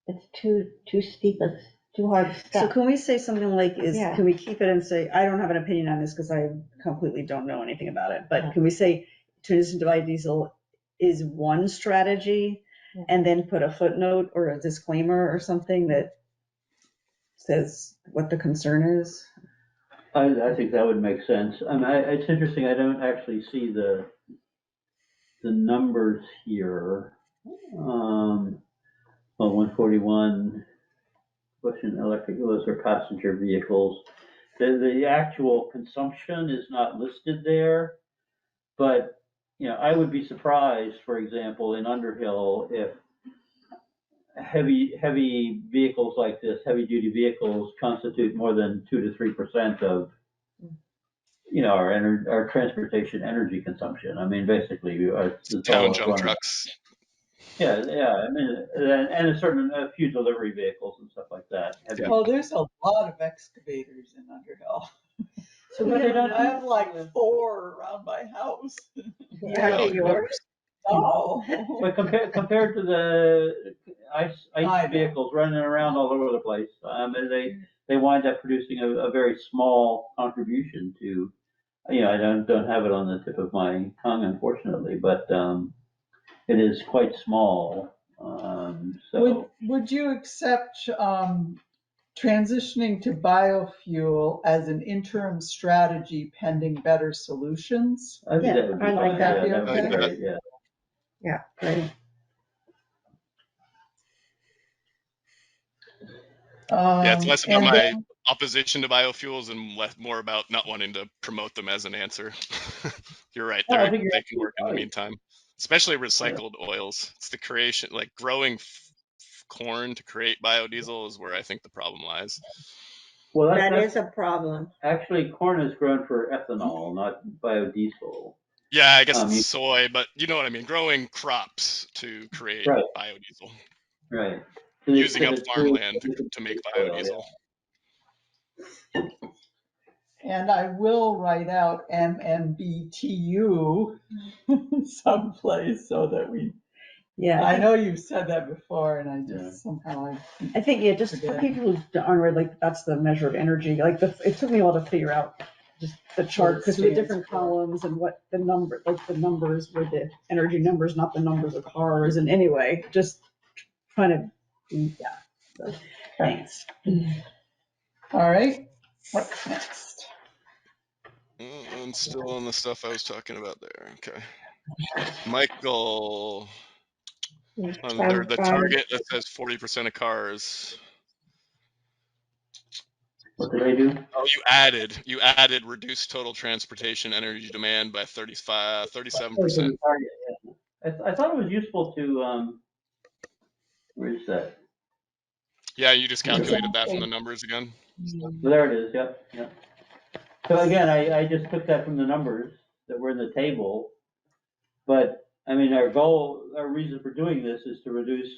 It's too steep, it's too hard to So step. can we say something like, Yeah. can we keep it and say, I don't have an opinion on this because I completely don't know anything about it, but can we say transition to biodiesel is one strategy and then put a footnote or a disclaimer or something that says what the concern is? I think that would make sense. It's interesting. I don't actually see the numbers here. Well, 141 question: electric vehicles or passenger vehicles. The actual consumption is not listed there, but I would be surprised, for example, in Underhill, if heavy vehicles like this, heavy duty vehicles, constitute more than 2 to 3% of our transportation energy consumption. I mean, basically, it's Town all jump running. trucks. Yeah, yeah. I mean, and a few delivery vehicles and stuff like that. Yeah. Oh, there's a lot of excavators in Underhill. So what they don't I have like 4 around my house. Are Oh, they yours? Oh. But compared to the I ice know. vehicles running around all over the place, and they wind up producing a very small contribution to. I don't have it on the tip of my tongue, unfortunately, but it is quite small. Would you accept transitioning to biofuel as an interim strategy pending better solutions? I think Yeah, that would be I like fine. that. Yeah, that would be Okay. great. Yeah. Yeah, great. Yeah, it's less about And my then, opposition to biofuels and more about not wanting to promote them as an answer. You're right. No, I think you're They can work in the absolutely meantime, especially right. recycled oils. It's the creation, like growing corn to create biodiesel is where I think the problem lies. Well, That that's is a problem. actually corn is grown for ethanol, not biodiesel. Yeah, I guess it's You, soy, but you know what I mean. Growing crops to create right, biodiesel, right. To the using extent up it's food, farmland you can to make produce oil. biodiesel. and I will write out MMBTU someplace so that Yeah, I know you've said that before and I Yeah. just somehow I think, yeah, just for people who aren't aware, like, that's the measure of energy. Like, it took me a while to figure out just the chart, because the different columns and what the number, like, the numbers were the energy numbers, not the numbers of cars. And anyway, just trying to, yeah. So, thanks. All right, what's next? I'm still on the stuff I was talking about there. Okay. Michael, the target that says 40% of cars. What did I do? Oh, you added reduced total transportation energy demand by 37%. I thought it was useful to, where is that? Yeah, you just calculated that from the Exactly. numbers again. There it is, yep, yep. So again, I just took that from the numbers that were in the table. But I mean, our reason for doing this is to reduce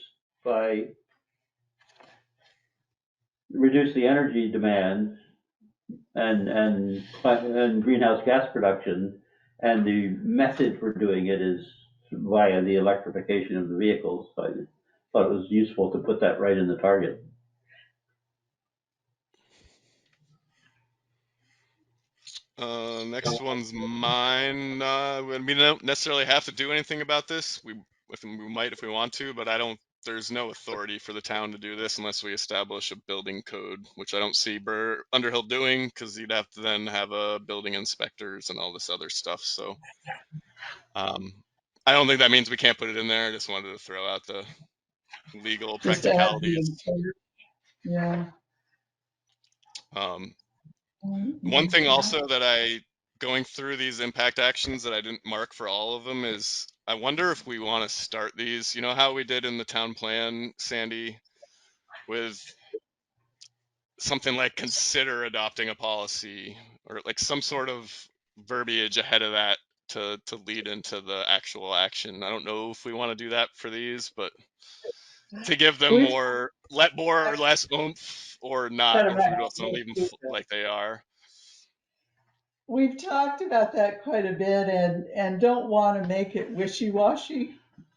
the energy demand and greenhouse gas production. And the method for doing it is via the electrification of the vehicles. So I thought it was useful to put that right in the target. Next one's mine. We don't necessarily have to do anything about this. We might if we want to, but I don't. There's no authority for the town to do this unless we establish a building code, which I don't see Underhill doing, because you'd have to then have a building inspectors and all this other stuff. So um, I don't think that means we can't put it in there. I just wanted to throw out the legal Just add the, practicalities. yeah. Um, One Mhm. thing also that going through these impact actions that I didn't mark for all of them is I wonder if we want to start these, you know how we did in the town plan, Sandy, with something like consider adopting a policy or like some sort of verbiage ahead of that to lead into the actual action. I don't know if we want to do that for these, but to give them We've more or less oomph or not, Kind of or if we just want to leave them like they are. we've talked about that quite a bit and don't want to make it wishy-washy.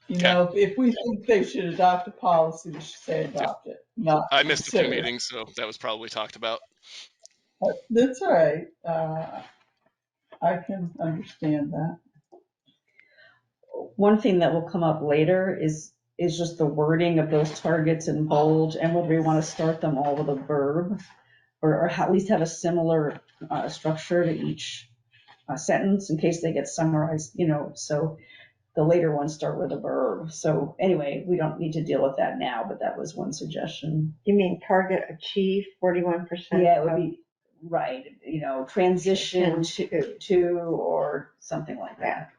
You Okay. know, if we think they should adopt a policy, we should say Yeah. adopt it, not I missed a few consider. meetings, so that was probably talked about. But that's all right. I can understand that. One thing that will come up later is just the wording of those targets in bold and whether we want to start them all with a verb or at least have a similar structure to each sentence in case they get summarized, so the later ones start with a verb. So anyway, we don't need to deal with that now, but that was one suggestion. You mean target achieve 41%? Yeah, it would be, right, transition to, or something like that.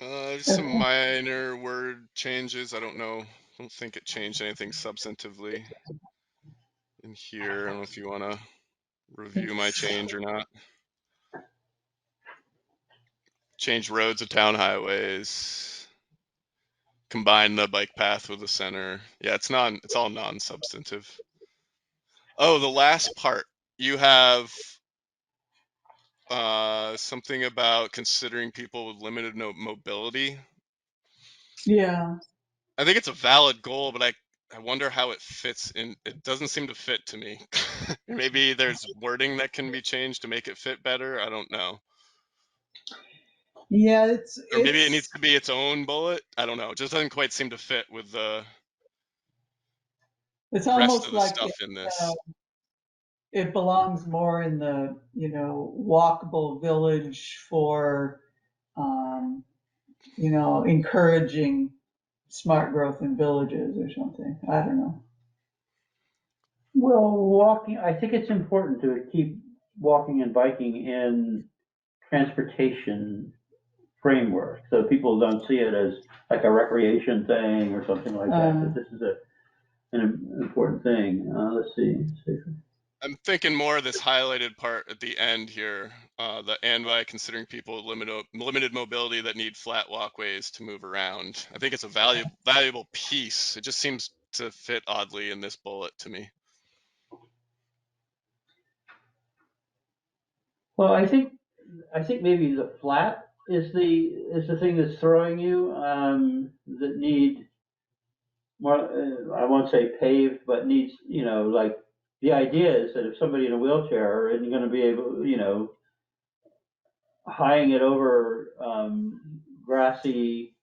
Just some minor word changes. I don't know. I don't think it changed anything substantively in here. I don't know if you want to review my change or not. Change roads to town highways. Combine the bike path with the center. Yeah, it's all non-substantive. Oh, the last part. You have something about considering people with limited mobility. Yeah. I think it's a valid goal, but I wonder how it fits in. It doesn't seem to fit to me. Maybe there's wording that can be changed to make it fit better. I don't know. Yeah, Or maybe it needs it's to be its own bullet. I don't know. It just doesn't quite seem to fit with the it's rest almost of the like stuff in this. it belongs more in the, walkable village for, um, encouraging smart growth in villages or something. I don't know. Well, I think it's important to keep walking and biking in transportation framework, so people don't see it as like a recreation thing or something like that. But this is an important thing. Let's see. I'm thinking more of this highlighted part at the end here. The and by considering people with limited mobility that need flat walkways to move around. I think it's a valuable piece. It just seems to fit oddly in this bullet to me. Well, I think maybe the flat is the thing that's throwing you, that need more. I won't say paved, but needs, like the idea is that if somebody in a wheelchair isn't going to be able, hieing it over grassy,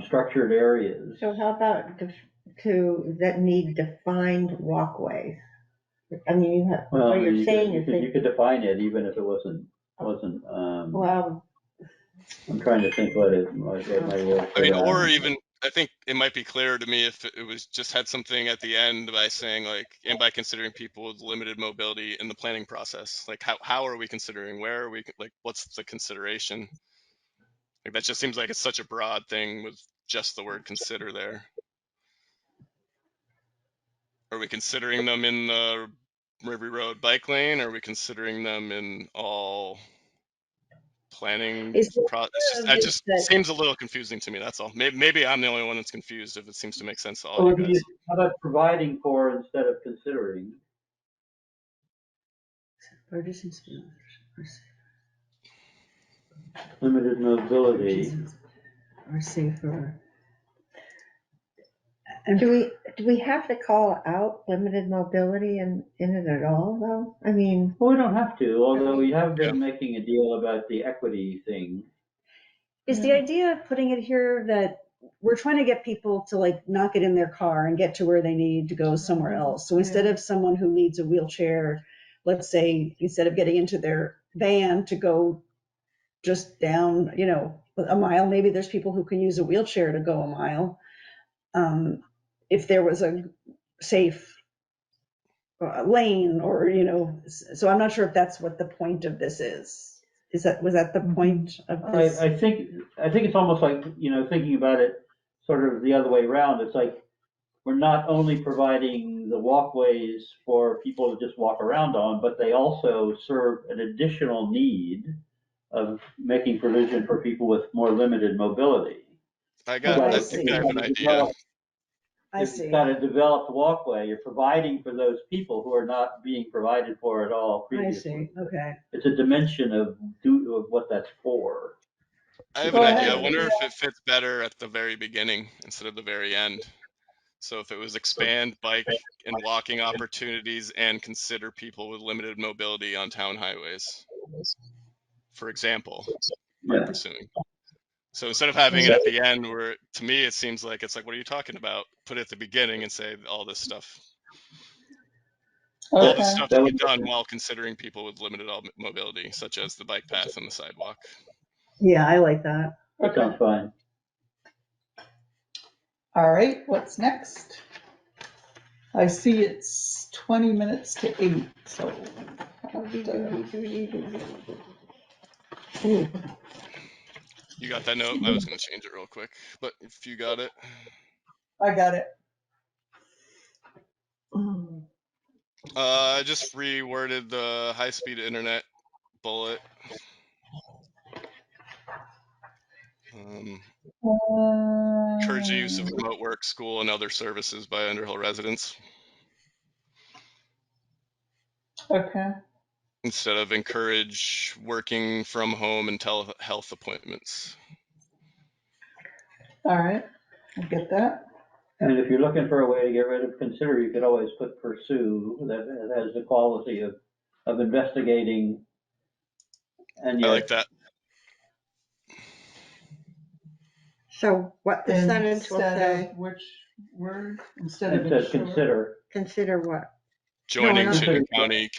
structured areas. So how about that need defined walkways? I mean, Well, what you're you saying could, is you that, could define it even if it wasn't. well, I'm trying to think what my word I for mean, that. I think it might be clearer to me if it was just had something at the end by saying like, and by considering people with limited mobility in the planning process. Like how are we considering? Where are we, like, what's the consideration? Like that just seems like it's such a broad thing with just the word consider there. Are we considering them in the River Road bike lane? Are we considering them in all planning Is the it's idea just, of it this just that, seems a little confusing to me. That's all. Maybe I'm the only one that's confused if it seems to make sense to all Or you do you, guys. how about providing for instead of considering? Limited mobility. or safer? Do we have to call out limited mobility in it at all, though? I mean, Well, we don't have to, although we have Yeah. been making a deal about the equity thing. Is the idea of putting it here that we're trying to get people to like not get in their car and get to where they need to go somewhere else? So instead of someone who needs a wheelchair, let's say, instead of getting into their van to go just down, a mile, maybe there's people who can use a wheelchair to go a mile. If there was a safe lane or, so I'm not sure if that's what the point of this is. Was that the point of this? I think it's almost like, thinking about it sort of the other way around. It's like we're not only providing the walkways for people to just walk around on, but they also serve an additional need of making provision for people with more limited mobility. I I think see. I have an idea. I If you've see. got a developed walkway, you're providing for those people who are not being provided for at all I previously. see. Okay. It's a dimension of what that's for. I have Go an idea. I ahead. wonder if it fits better at the very beginning instead of the very end. So if it was expand bike and walking opportunities and consider people with limited mobility on town highways, for example, I'm Yeah. pursuing. So instead of having it at the end where to me it seems like it's like, what are you talking about? Put it at the beginning and say all this stuff. All this Okay. stuff to That be would, done while considering people with limited mobility, such as the bike path and the sidewalk. Yeah, I like that. that Okay. sounds fine. All right. What's next? I see it's 20 minutes to 8. So You got that note? I was going to change it real quick, but if you got it. I got it. I just reworded the high-speed internet bullet. Encourage the use of remote work, school, and other services by Underhill residents Okay. instead of encourage working from home and telehealth appointments. All right. I get that. And if you're looking for a way to get rid of consider, you could always put pursue. That has the quality of investigating, and I like yet that. so what the sentence will Instead say, of which word? Instead it of says ensure. consider. consider what? No, we're Joining not. Chittenden County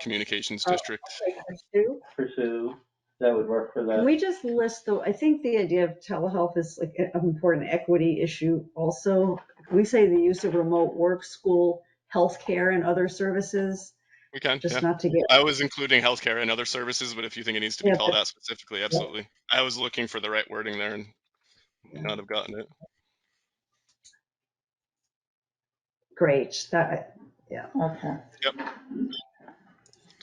Communications Oh, District. pursue. Pursue. That would work for Can that. we just list though, I think the idea of telehealth is like an important equity issue also. Can we say the use of remote work, school, healthcare, and other services? We can, Just yeah. not to get, I was including healthcare and other services, but if you think it needs to be yeah, called out specifically, yeah, absolutely. I was looking for the right wording there and may not have gotten it. great. That, yeah. Okay. Yep.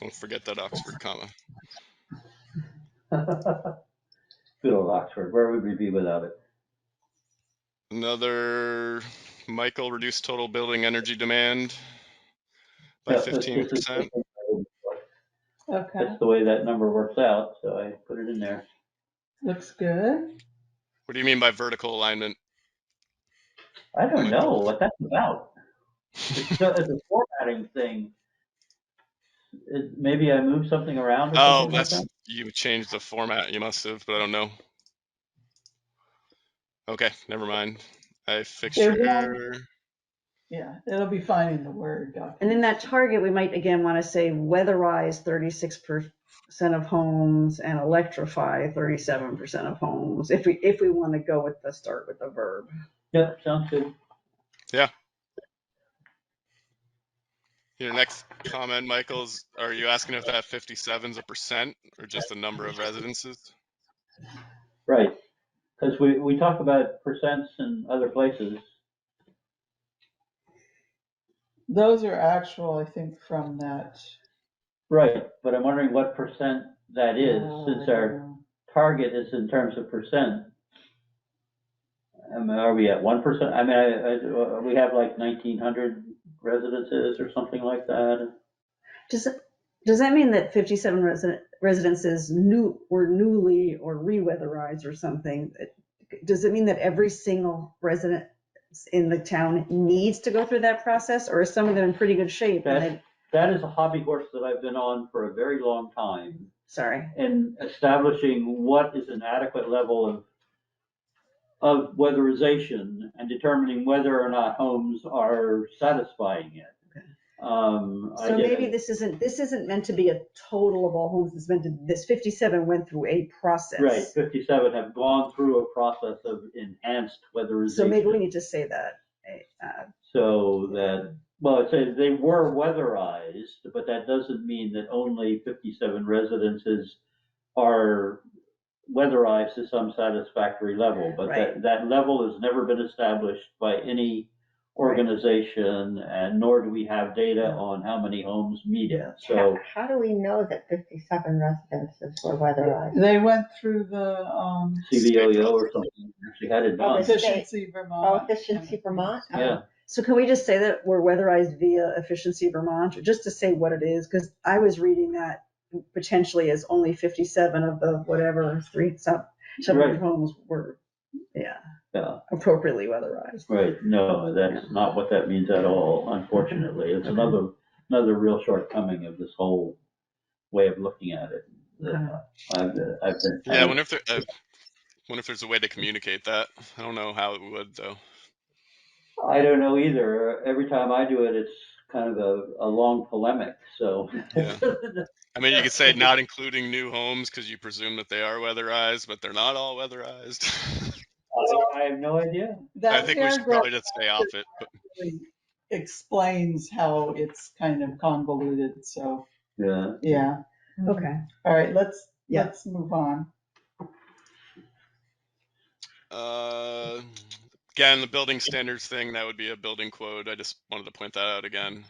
Don't forget that Oxford comma. Good old Oxford. Where would we be without it? Another, Michael reduced total building energy demand by Yeah, that's just 15%. Okay. that's the way that number works out. So I put it in there. Looks good. What do you mean by vertical alignment, I don't Michael? know what that's about. It's a formatting thing. Maybe I moved something around or Oh, something like that's, that. you changed the format. You must have, but I don't know. Okay, never mind. I fixed It your won't, error. yeah, it'll be fine in the Word And in document. that target, we might again want to say weatherized 36% of homes and electrify 37% of homes, if we want to go with the start with the verb. Yep, sounds good. Yeah. Your next comment, Michael's, are you asking if that 57 is a percent or just the number of residences? Right, because we talk about percents in other places. Those are actual, I think, from that. Right, but I'm wondering what percent that is, since I our don't know. target is in terms of percent. I mean, are we at 1%? I mean, we have like 1,900 residences or something like that. Does that mean that 57 residences were newly or re-weatherized or something? Does it mean that every single resident in the town needs to go through that process, or is some of them in pretty good shape? That is a hobby horse that I've been on for a very long time. Sorry. In establishing what is an adequate level of weatherization and determining whether or not homes are satisfying it. So maybe this isn't meant to be a total of all homes. It's meant to, this 57 went through a process. Right, 57 have gone through a process of enhanced weatherization. So maybe we need to say that. So that, well, it says they were weatherized, but that doesn't mean that only 57 residences are weatherized to some satisfactory level. But Right. that level has never been established by any organization, and nor do we have data on how many homes meet it. So How do we know that 57 residences were weatherized? They went through the CVOO or something actually had it done. Efficiency Vermont. Efficiency Vermont? Yeah. So can we just say that we're weatherized via Efficiency Vermont, or just to say what it is? Because I was reading that potentially as only 57 of the whatever Right. homes were, appropriately weatherized. Right. No, that's not what that means at all. Unfortunately, it's another real shortcoming of this whole way of looking at it. I've been. Yeah, I wonder if there's a way to communicate that. I don't know how it would though. I don't know either. Every time I do it, it's kind of a long polemic. So. Yeah. I mean, you could say not including new homes because you presume that they are weatherized, but they're not all weatherized. I have no idea. I That think we should paragraph probably just stay off it. But really explains how it's kind of convoluted. So Yeah. Okay. all right, let's move on. Again, the building standards thing, that would be a building code. I just wanted to point that out again.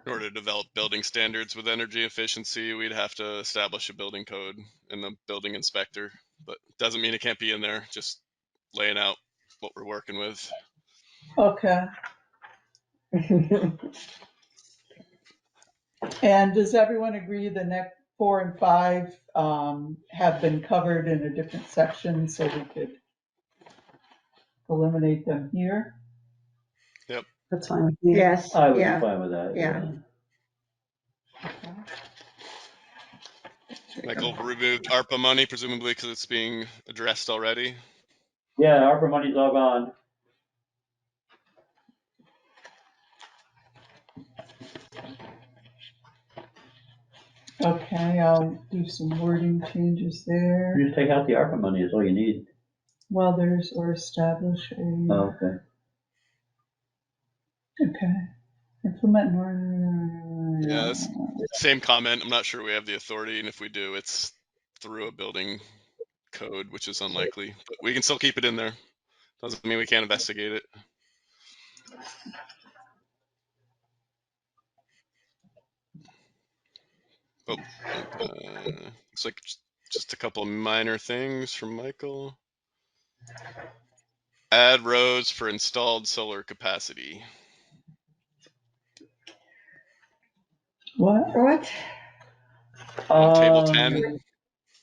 In order to develop building standards with energy efficiency, we'd have to establish a building code in the building inspector. But it doesn't mean it can't be in there, just laying out what we're working with. Okay. And does everyone agree the next 4 and 5 have been covered in a different section, so we could eliminate them here? Yep. That's fine with me. Yes, I would be yeah, fine with that. yeah. Michael removed ARPA money, presumably because it's being addressed already. Yeah, ARPA money's all gone. Okay, I'll do some wording changes there. You just take out the ARPA money is all you need. Well, there's or establish a. Oh, okay. Okay. Implement. Yeah, that's same comment. I'm not sure we have the authority, and if we do, it's through a building code, which is unlikely. But we can still keep it in there. Doesn't mean we can't investigate it. Oh, looks like just a couple of minor things from Michael. Add rows for installed solar capacity. What? What? Table 10.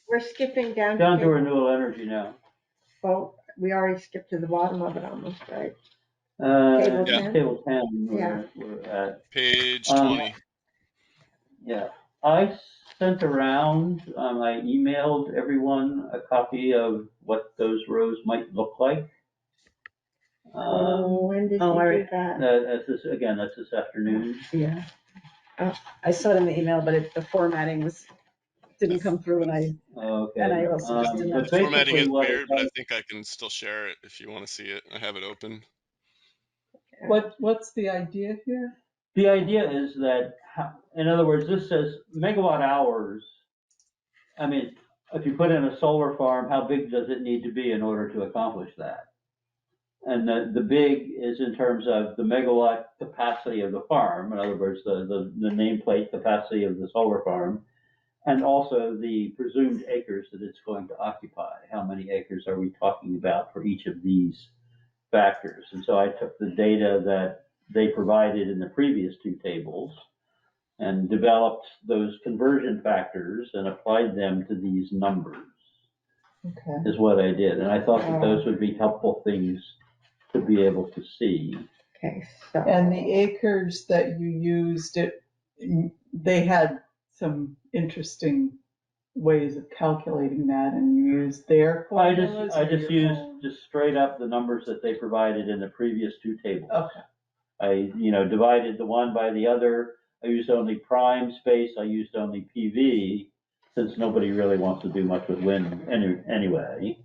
We're skipping down Down to to renewable energy now. well, we already skipped to the bottom of it almost, right? Table Yeah. 10. Table 10. Yeah. We're at. Page 20. Yeah, I sent around. I emailed everyone a copy of what those rows might look like. When did you do that? That's this afternoon. Yeah. I saw it in the email, but the formatting was didn't come through, and I Okay. also just didn't But understand. Formatting basically is what it weird, but I does, think I can still share it if you want to see it. I have it open. What's the idea here? the idea is that, in other words, this says megawatt hours. I mean, if you put in a solar farm, how big does it need to be in order to accomplish that? And the big is in terms of the megawatt capacity of the farm, in other words, the nameplate capacity of the solar farm, and also the presumed acres that it's going to occupy. How many acres are we talking about for each of these factors? And so I took the data that they provided in the previous two tables and developed those conversion factors and applied them to these numbers, Okay. is what I did. And I thought that those would be helpful things to be able to see. Okay, so. And the acres that you used, they had some interesting ways of calculating that, and you used their formulas I or just your used own? just straight up the numbers that they provided in the previous two tables. Okay. I, divided the one by the other. I used only prime space. I used only PV, since nobody really wants to do much with wind anyway.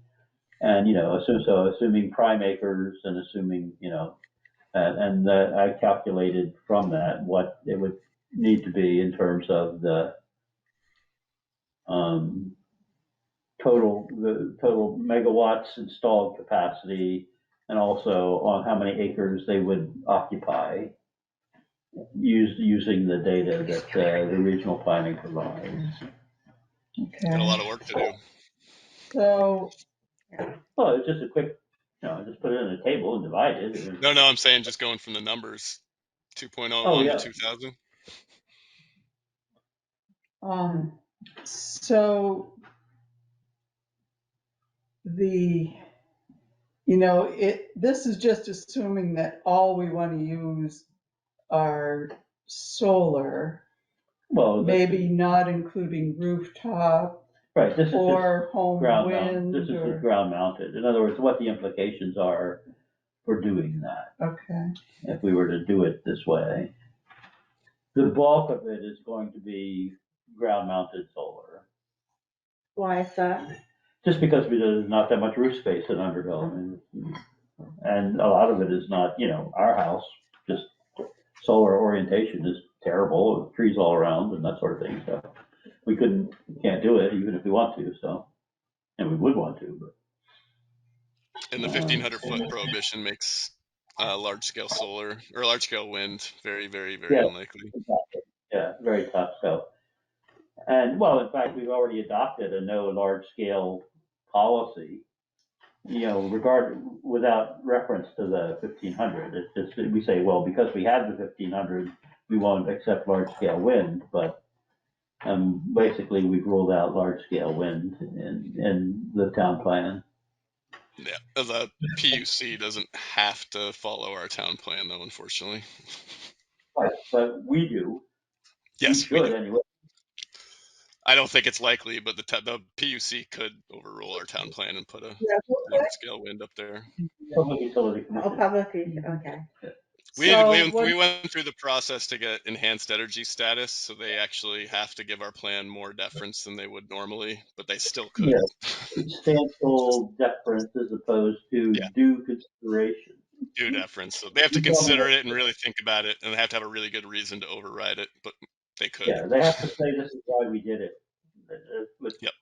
And, assuming prime acres and assuming, and I calculated from that what it would need to be in terms of the um, total megawatts installed capacity, and also on how many acres they would occupy, using the data that the regional planning provides. Got a lot Okay. of work to do. So, Well, it's just a quick, just put it in a table and divide it. No, I'm saying just going from the numbers, Oh 2.01 to yeah, 2000. um, so the, this is just assuming that all we want to use are solar, well, maybe not including rooftop right. This is just or home ground mounted. This wind is just or, ground mounted. In other words, what the implications are for doing that okay, if we were to do it this way. The bulk of it is going to be ground mounted solar. Why is that? Just because there's not that much roof space in Underhill, and a lot of it is not, our house, just solar orientation is terrible, with trees all around and that sort of thing, so we can't do it even if we want to, so, and we would want to, but. And the 1,500-foot prohibition makes large scale solar or large scale wind very, very, very Yeah, unlikely. exactly. Yeah, very tough, so. And, well, in fact, we've already adopted a no large scale policy, without reference to the 1,500. It's just, we say, well, because we have the 1,500, we won't accept large scale wind, but basically we've ruled out large scale wind in the town plan. Yeah, the PUC doesn't have to follow our town plan, though, unfortunately. But we do, we Yes, we do. should anyway. I don't think it's likely, but the PUC could overrule our town plan and put a Yeah, large scale wind up there. Public Utility oh, Commission. public, okay. so We what, went through the process to get enhanced energy status, so they actually have to give our plan more deference than they would normally, but they still could. Yeah, substantial deference as opposed to Yeah, due consideration. due deference. So they have to consider it and really think about it, and they have to have a really good reason to override it, but they could. Yeah, they have to say this is why we did it. Which, Yep.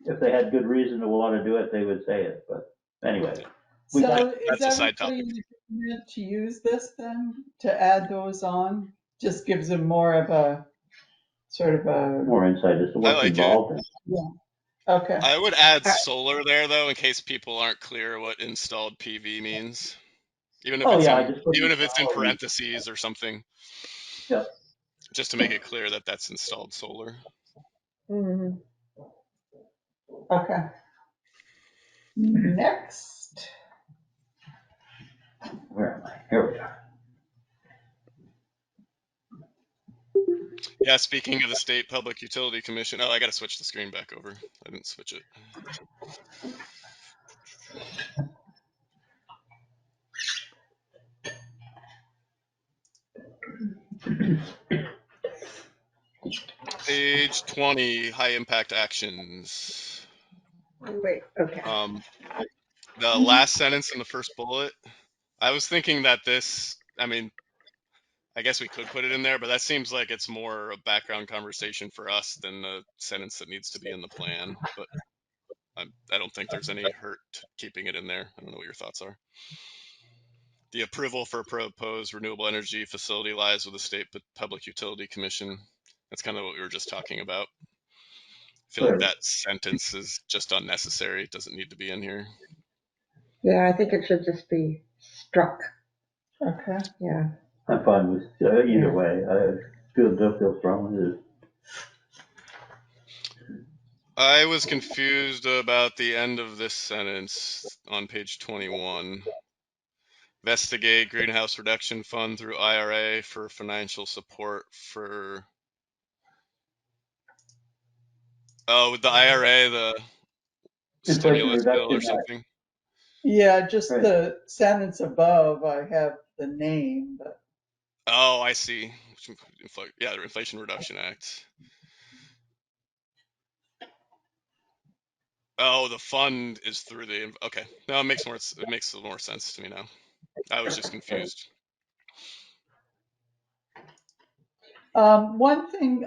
if they had good reason to want to do it, they would say it, but anyway. Yep. We got, so is That's a side everybody topic. in agreement to use this then, to add those on? Just gives them more of a, sort of a, more insight as to I what's like it. involved. okay, I would add solar there though, in case people aren't clear what installed PV means. Even if Oh, it's yeah, I just put in neutrality. parentheses or something, Yeah. just to make it clear that that's installed solar. Mhm. okay. Next. Where am I? Here we are. Yeah, speaking of the State Public Utility Commission, oh, I got to switch the screen back over. I didn't switch it. Page 20, high impact actions. Wait, okay. The last sentence in the first bullet. I was thinking that this, I mean, I guess we could put it in there, but that seems like it's more a background conversation for us than the sentence that needs to be in the plan. But I don't think there's any hurt to keeping it in there. I don't know what your thoughts are. The approval for proposed renewable energy facility lies with the State Public Utility Commission. That's kind of what we were just talking about. I feel like Sure. that sentence is just unnecessary. It doesn't need to be in here. Yeah, I think it should just be struck. Okay. Yeah. I'm fine with either way. Don't feel strong with it. I was confused about the end of this sentence on page 21. Investigate greenhouse reduction fund through IRA for financial support for. Oh, with the IRA, the Inflation stimulus bill or Reduction Act, something. Yeah, just right? the sentence above, I have the name, but Oh, I see. Yeah, the Inflation Reduction Act. Oh, the fund is through the. Okay, no, it makes more sense to me now. I was just confused. one thing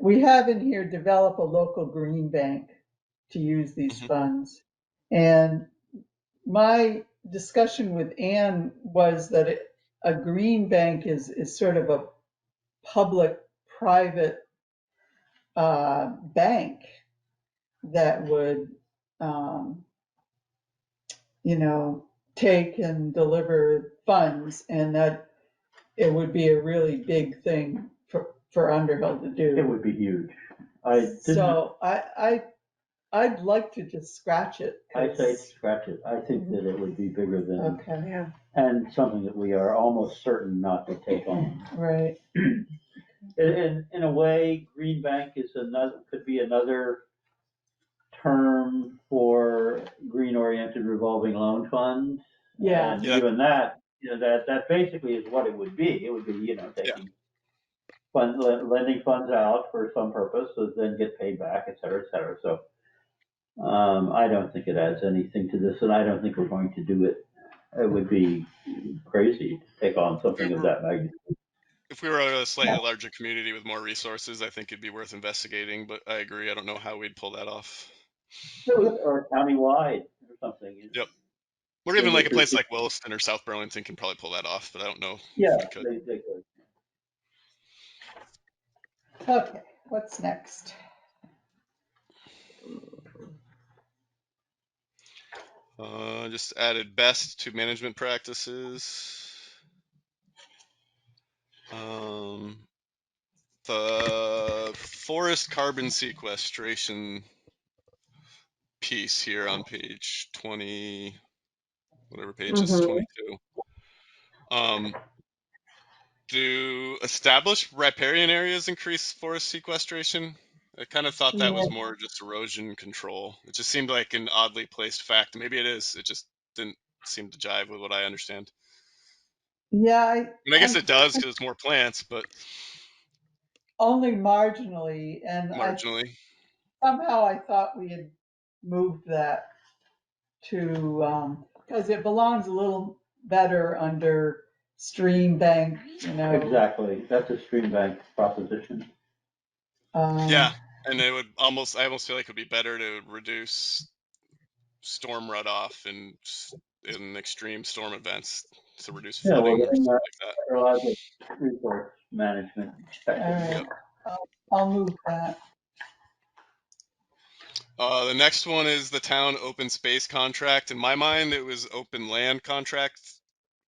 we have in here, develop a local green bank to use these Hmm. funds. And my discussion with Anne was that a green bank is sort of a public-private bank that would, um, take and deliver funds, and that it would be a really big thing for Underhill to do. It would be huge. I didn't. So I'd like to just scratch it. I say scratch it. I think that it would be bigger than, Okay, Yeah. and something that we are almost certain not to take on. right. In a way, green bank could be another term for green oriented revolving loan fund. Yeah. And Yeah, even that, that basically is what it would be. It would be, yeah. taking lending funds out for some purpose, so then get paid back, et cetera, et cetera. So, I don't think it adds anything to this, and I don't think we're going to do it. It would be crazy to take on If we something of were that magnitude. if we were a slightly larger community with more resources, I think it'd be worth investigating. But I agree. I don't know how we'd pull that off. Or countywide or something. Yep. Or even like a place like Williston or South Burlington can probably pull that off, but I don't know if Yeah, we could. they could. Okay, what's next? Just added best to management practices. The forest carbon sequestration piece here on page 20, whatever page is Mm-hmm. 22. Do established riparian areas increase forest sequestration? I kind of thought that Yeah, was more just erosion control. It just seemed like an oddly placed fact. Maybe it is. It just didn't seem to jive with what I understand. yeah, And I guess it does because it's more plants, but only marginally, and marginally. somehow I thought we had moved that to, because it belongs a little better under stream bank, Exactly. That's a stream bank proposition. Yeah, um, and I almost feel like it would be better to reduce storm runoff in extreme storm events to reduce Yeah, well, flooding or then stuff like that. reliable resource management all techniques. right, Yep. I'll move that. The next one is the town open space contract. In my mind, it was open land contract.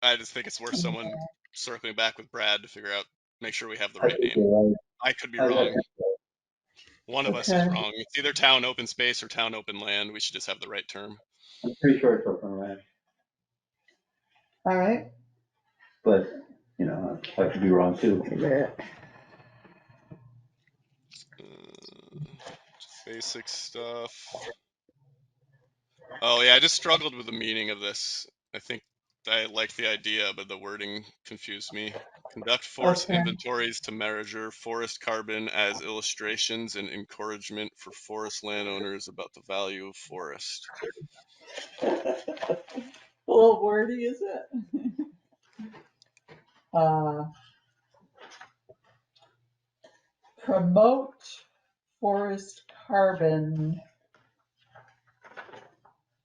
I just think it's worth someone circling back with Brad to make sure we have the I right think name. you're right. I could be I wrong. think One of us is Okay, wrong. It's either town open space or town open land. We should just have the right term. I'm pretty sure it's open land, all right. but I could be wrong too. Just basic stuff. Oh yeah, I just struggled with the meaning of this. I think I liked the idea, but the wording confused me. Conduct forest Okay. inventories to measure forest carbon as illustrations and encouragement for forest landowners about the value of forest. A little wordy, is it? Uh, promote forest carbon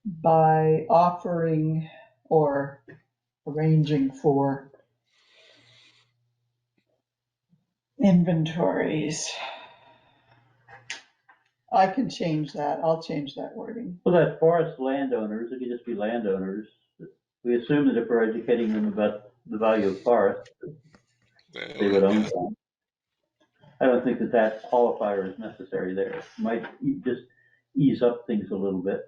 by offering or arranging for inventories. I can change that. I'll change that wording. Well, that forest landowners, it could just be landowners. We assume that if we're educating them about the value of forest, They they own would it, own yeah. some. I don't think that that qualifier is necessary there. It might just ease up things a little bit,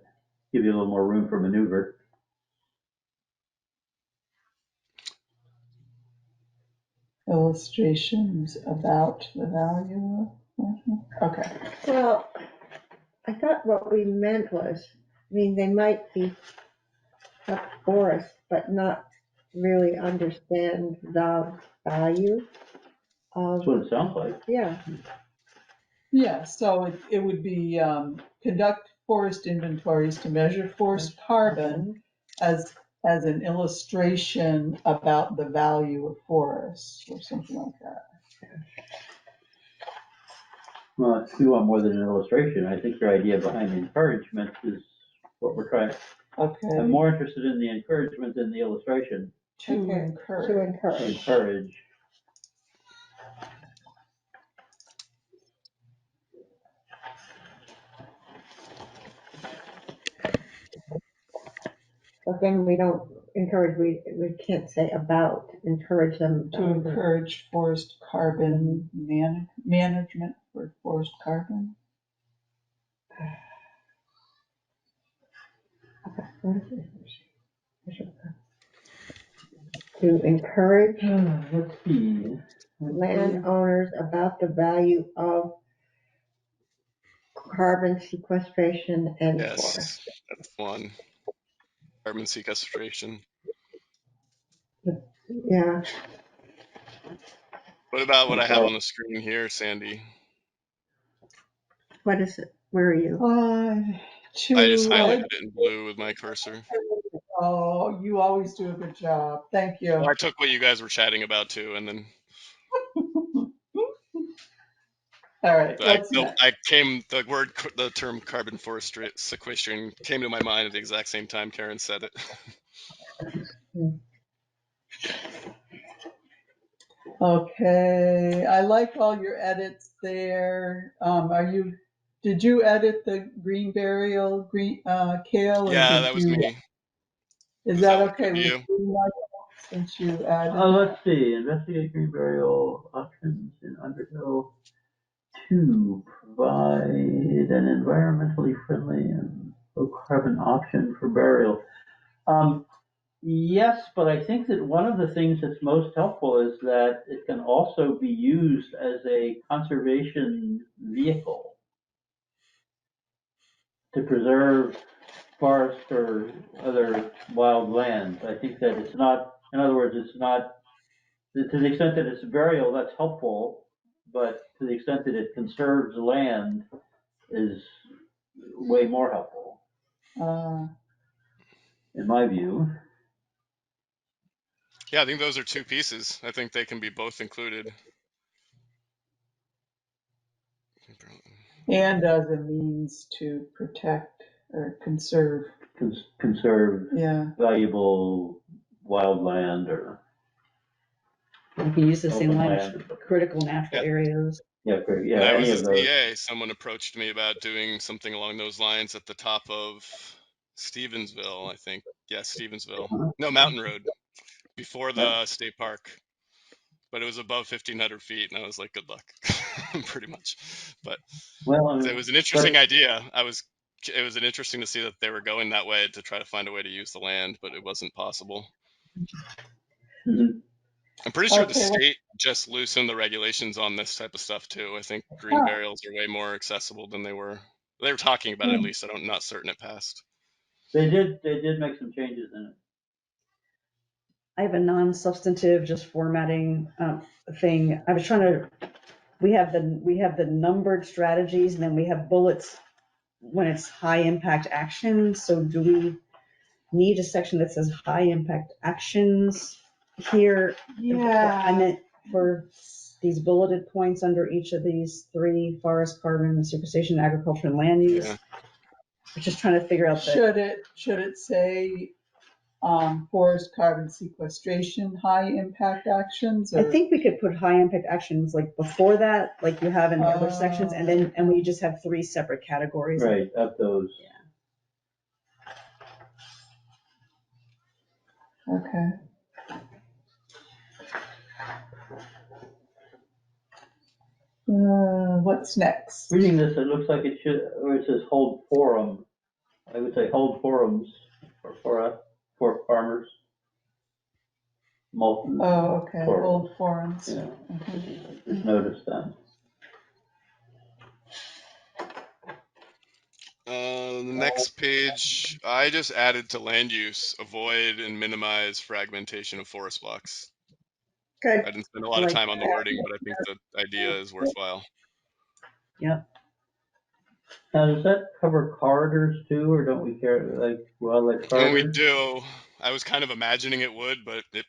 give you a little more room for maneuver. Illustrations about the value of, okay. Well, I thought what we meant was, I mean, they might be up forest, but not really understand the value That's of, what it sounds like. yeah, Yeah, so it would be conduct forest inventories to measure forest carbon as an illustration about the value of forests or something like that. Well, if you want more than an illustration, I think your idea behind encouragement is what we're trying. Okay. I'm more interested in the encouragement than the illustration. To okay, encourage. to encourage. Encourage. But then we don't encourage, we can't say about, encourage them. To encourage forest carbon management for forest carbon. To encourage Let's see. landowners about the value of carbon sequestration and Yes, forest. that's one. Carbon sequestration. Yeah, What about what I have Okay. on the screen here, Sandy? what is it? Where are you? I just To highlighted it in blue with my cursor. oh, you always do a good job. Thank you. Well, I took what you guys were chatting about too, and then All right, what's next? the term carbon forestry sequestration came to my mind at the exact same time Karen said it. Okay, I like all your edits there. Did you edit the green burial, kale, or Yeah, did that was you, me. is Does that that look good okay to with you? you, Michael, since you added it? Let's see. Investigate green burial options in Underhill to provide an environmentally friendly and low carbon option for burial. Yes, but I think that one of the things that's most helpful is that it can also be used as a conservation vehicle to preserve forest or other wild lands. I think that it's not, in other words, it's not, to the extent that it's burial, that's helpful, but to the extent that it conserves land is way more helpful, Uh, in my view. Yeah, I think those are two pieces. I think they can be both included. and as a means to protect or conserve. Conserve Yeah, valuable wild land or You can use the same open language, land. critical natural Yeah, areas. Yeah, when yeah, I any was a of those. CA, someone approached me about doing something along those lines at the top of Stevensville, I think. Yeah, Stevensville. No, Mountain Road, before Yeah. the state park. But it was above 1,500 feet, and I was like, good luck, pretty much. But Well, it was an interesting but idea. It was an interesting to see that they were going that way to try to find a way to use the land, but it wasn't possible. mhm. I'm pretty sure the okay, state just loosened the regulations on this type of stuff too. I think green well, burials are way more accessible than they were. They were talking about it at least. I'm not certain it passed. They did make some changes in it. I have a non-substantive, just formatting thing. I was trying to. We have the numbered strategies, and then we have bullets when it's high impact actions. So do we need a section that says high impact actions here? Yeah. And then for these bulleted points under each of these three: forest, carbon, superstation, agriculture, and land use. Yeah. I'm just trying to figure out Should it say forest carbon sequestration, high impact actions? I Or? think we could put high impact actions like before that, like you have in the other sections, and we just have three separate categories. Right, of those. Okay. What's next? Reading this, it looks like it should, or it says hold forum. I would say hold forums for farmers. Oh, okay, Plural. old forums. Yeah, Okay. just noticed that. The next page, I just added to land use, avoid and minimize fragmentation of forest blocks. Good. I didn't spend a lot of time on the wording, but I think the idea is worthwhile. Yep. Now, does that cover corridors too, or don't we care, like wildlife When we corridors? do, I was kind of imagining it would, but it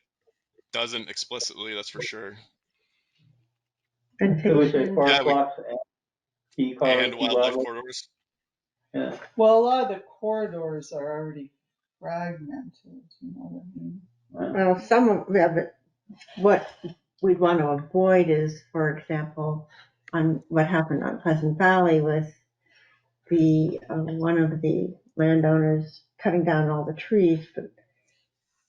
doesn't explicitly, that's for sure. So we say Vegetation. forest Yeah, blocks and and key wildlife wildlife. corridors. Yeah. Well, a lot of the corridors are already fragmented, you know what I mean? Well, some of it, what we'd want to avoid is, for example, on what happened on Pleasant Valley with the one of the landowners cutting down all the trees, but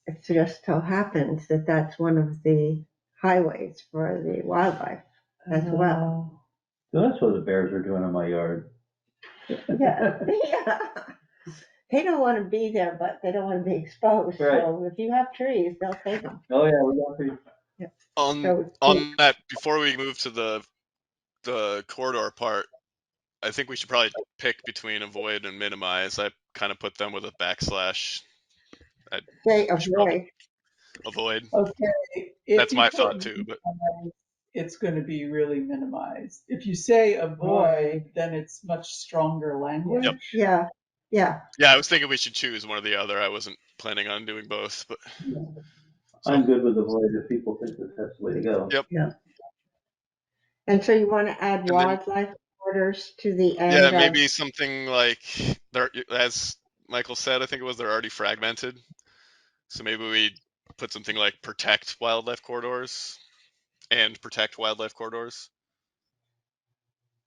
it just so happens that that's one of the highways for the wildlife as well. So that's what the bears are doing in my yard. Yeah. Yeah. They don't want to be there, but they don't want to be exposed. Right. So if you have trees, they'll take them. Oh yeah, we got trees. On that, before we move to the corridor part, I think we should probably pick between avoid and minimize. I kind of put them with a backslash. Say We should probably avoid. avoid. Okay, if That's you my put thought too, but minimize, it's going to be really minimized. If you say avoid, then it's much stronger language. Yep. Yeah. Yeah. yeah, I was thinking we should choose one or the other. I wasn't planning on doing both, but so I'm good with avoid if people think that that's the way to go. yep. Yeah. And so you want to add And then wildlife corridors to the yeah, end of, maybe something like they're, as Michael said, I think it was they're already fragmented. So maybe we put something like protect wildlife corridors and protect wildlife corridors.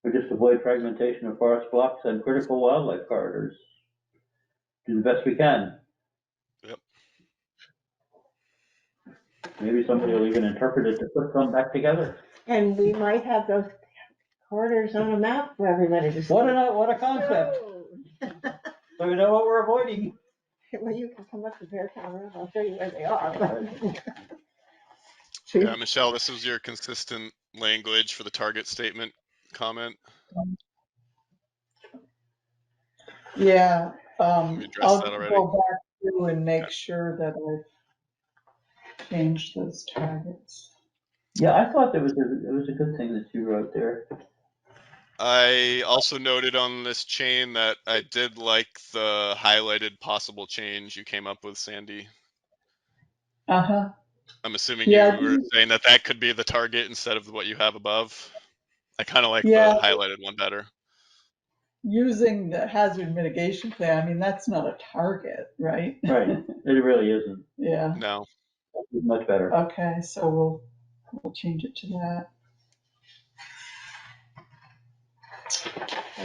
Or just avoid fragmentation of forest blocks and critical wildlife corridors. Do the best we can. Yep. Maybe somebody will even interpret it to put them back together. and we might have those corridors on a map for everybody to see. What a concept. So we know what we're avoiding. Well, you can come up to Beartown Road, I'll show you where they are. Yeah, Michelle, this was your consistent language for the target statement comment. Yeah, We addressed I'll that already. go back through and make sure that I've changed those targets. Yeah, I thought it was a good thing that you wrote there. I also noted on this chain that I did like the highlighted possible change you came up with, Sandy. Uh-huh. I'm assuming Yeah, you were saying that that could be the target instead of what you have above. I kind of like yeah, the highlighted one better. using the hazard mitigation plan, I mean, that's not a target, right? Right, it really isn't. Yeah, No. It's much better. okay, so we'll change it to that.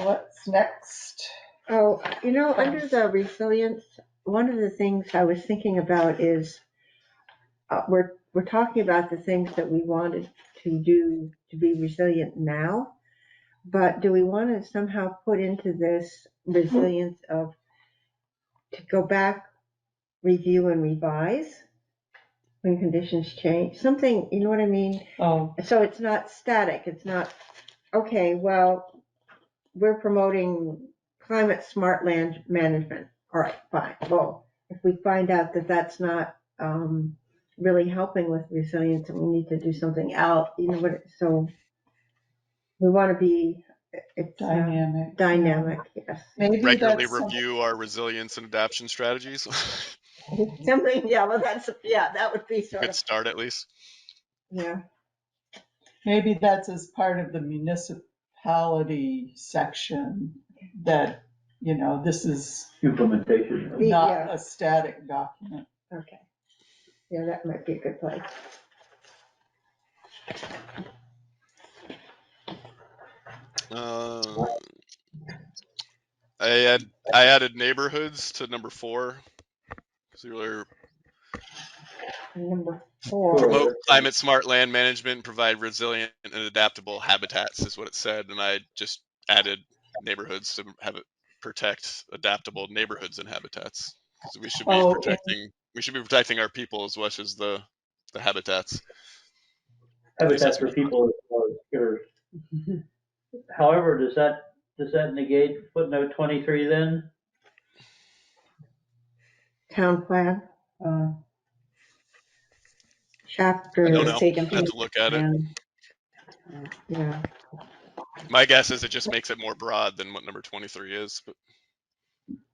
What's next? Oh, under the resilience, one of the things I was thinking about is we're talking about the things that we wanted to do to be resilient now, but do we want to somehow put into this resilience of to go back, review, and revise when conditions change? Something, you know what I mean? Oh, So it's not static. It's not, okay, well, we're promoting climate smart land management. All right, fine. Well, if we find out that that's not really helping with resilience, and we need to do something else. So we want to be it's Dynamic. dynamic. Yes, Maybe Regularly that's review our resilience and adaptation strategies. something. Yeah, well, that would be sort Good of start at least. yeah. maybe that's as part of the municipality section that, this is Implementation. not Yeah. a static document. Okay. Yeah, that might be a good place. Uh, I added neighborhoods to number 4 because we were Number 4. Sure. promote climate smart land management and provide resilient and adaptable habitats is what it said, and I just added neighborhoods to have it protect adaptable neighborhoods and habitats because Oh, we should be protecting our people as much as the habitats. At least Habitat that's for what I thought. people is yours. However, does that negate footnote 23 then? Town plan, Uh, I don't chapter. know. it's taken I have from to look at it. and Yeah. My guess is it just makes it more broad than what number 23 is. But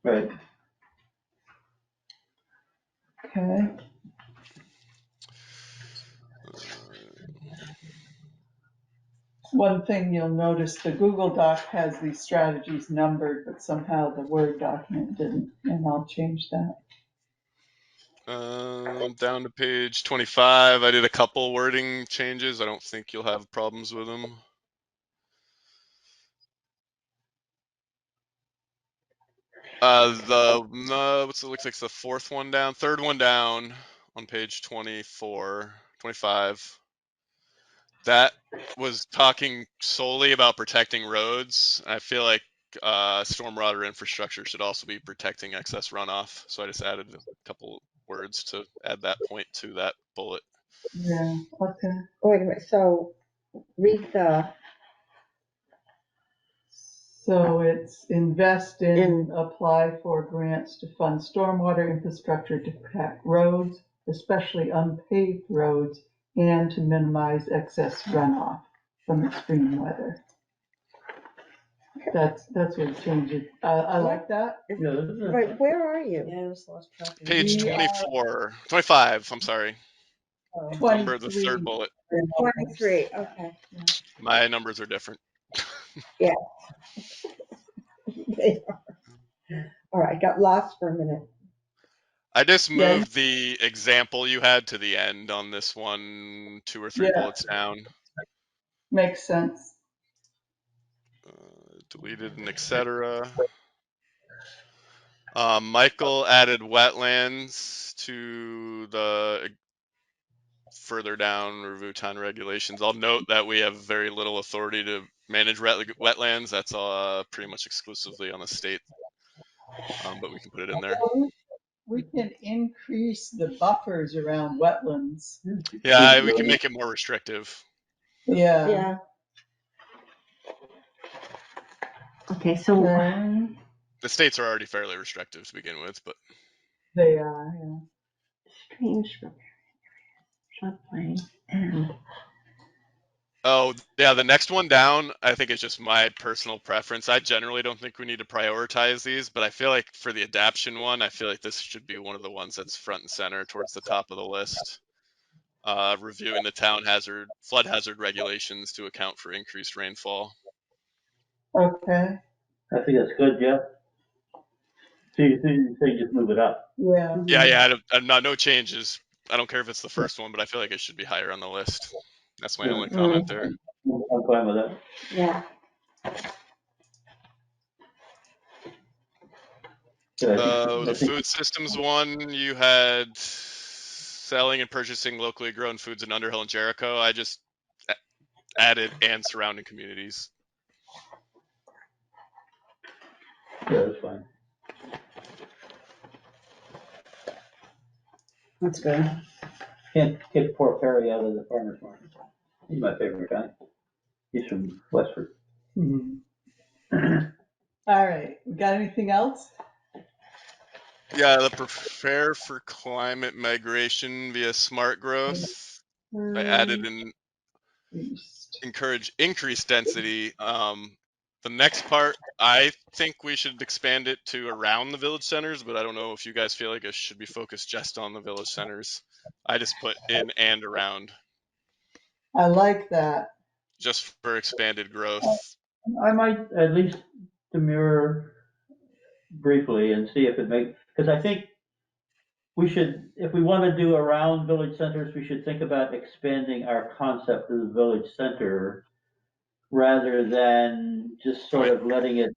Right. okay. One thing you'll notice, the Google Doc has these strategies numbered, but somehow the Word document didn't, and I'll change that. Down to page 25, I did a couple wording changes. I don't think you'll have problems with them. What's it looks like it's the third one down on page 24, 25. That was talking solely about protecting roads. I feel like stormwater infrastructure should also be protecting excess runoff. So I just added a couple words to add that point to that bullet. Yeah, okay. Wait a minute. So read the So it's invest in, apply for grants to fund stormwater infrastructure to protect roads, especially unpaved roads, and to minimize excess runoff from extreme weather. That's what it changes. I like that. Yeah, this is Right, where are you? yeah, I just lost track of Page We are 25, I'm sorry. Oh. Number the 23. third bullet. 23. Okay. My numbers are different. Yeah. All right. Got lost for a minute. I just Yeah, moved the example you had to the end on this one, 2 or 3 yeah, bullets down. makes sense. Deleted and etc. Michael added wetlands to the further down review town regulations. I'll note that we have very little authority to manage wetlands. That's pretty much exclusively on the state, but we can put it in there. We can increase the buffers around wetlands. Yeah, we can make it more restrictive. Yeah. Yeah. Okay. So Okay. The states are already fairly restrictive to begin with, but They are, yeah. strange floodplain and oh yeah, the next one down, I think it's just my personal preference. I generally don't think we need to prioritize these, but I feel like for the adaption one, I feel like this should be one of the ones that's front and center towards the top of the list. Reviewing the flood hazard regulations to account for increased rainfall. Okay. I think that's good, yeah. So you say just move it up. Yeah. Yeah, no changes. I don't care if it's the first one, but I feel like it should be higher on the list. That's my Yeah. only comment there. I'm fine with that. yeah. Yeah, The I think food systems one, you had selling and purchasing locally grown foods in Underhill and Jericho. I just added and surrounding communities. yeah, that's fine. That's good. Can't get poor Perry out of the farmer's market. He's my favorite guy. He's from Westford. Mhm. All right. We got anything else? Yeah, the prepare for climate migration via smart growth. I added in East. encourage increased density. The next part, I think we should expand it to around the village centers, but I don't know if you guys feel like it should be focused just on the village centers. I just put in and around I like that. just for expanded Uh, growth. I might at least demur briefly and see if it makes, because I think we should, if we want to do around village centers, we should think about expanding our concept of the village center rather than just Oh, sort of letting it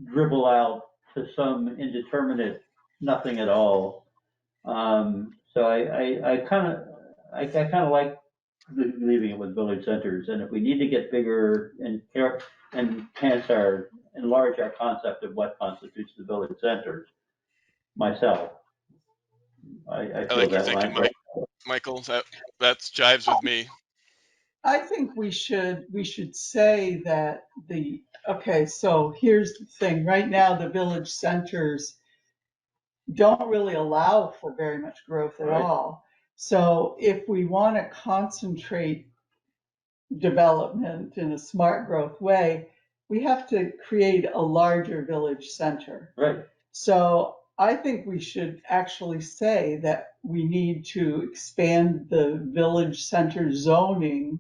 dribble out to some indeterminate nothing at all. So I kind of like leaving it with village centers, and if we need to get bigger and enlarge our concept of what constitutes the village center, myself, I I feel like your that thinking, way. Michael. That jives with me. I think we should say that okay, so here's the thing. Right now, the village centers don't really allow for very much growth at Right. all. So if we want to concentrate development in a smart growth way, we have to create a larger village center. Right. So I think we should actually say that we need to expand the village center zoning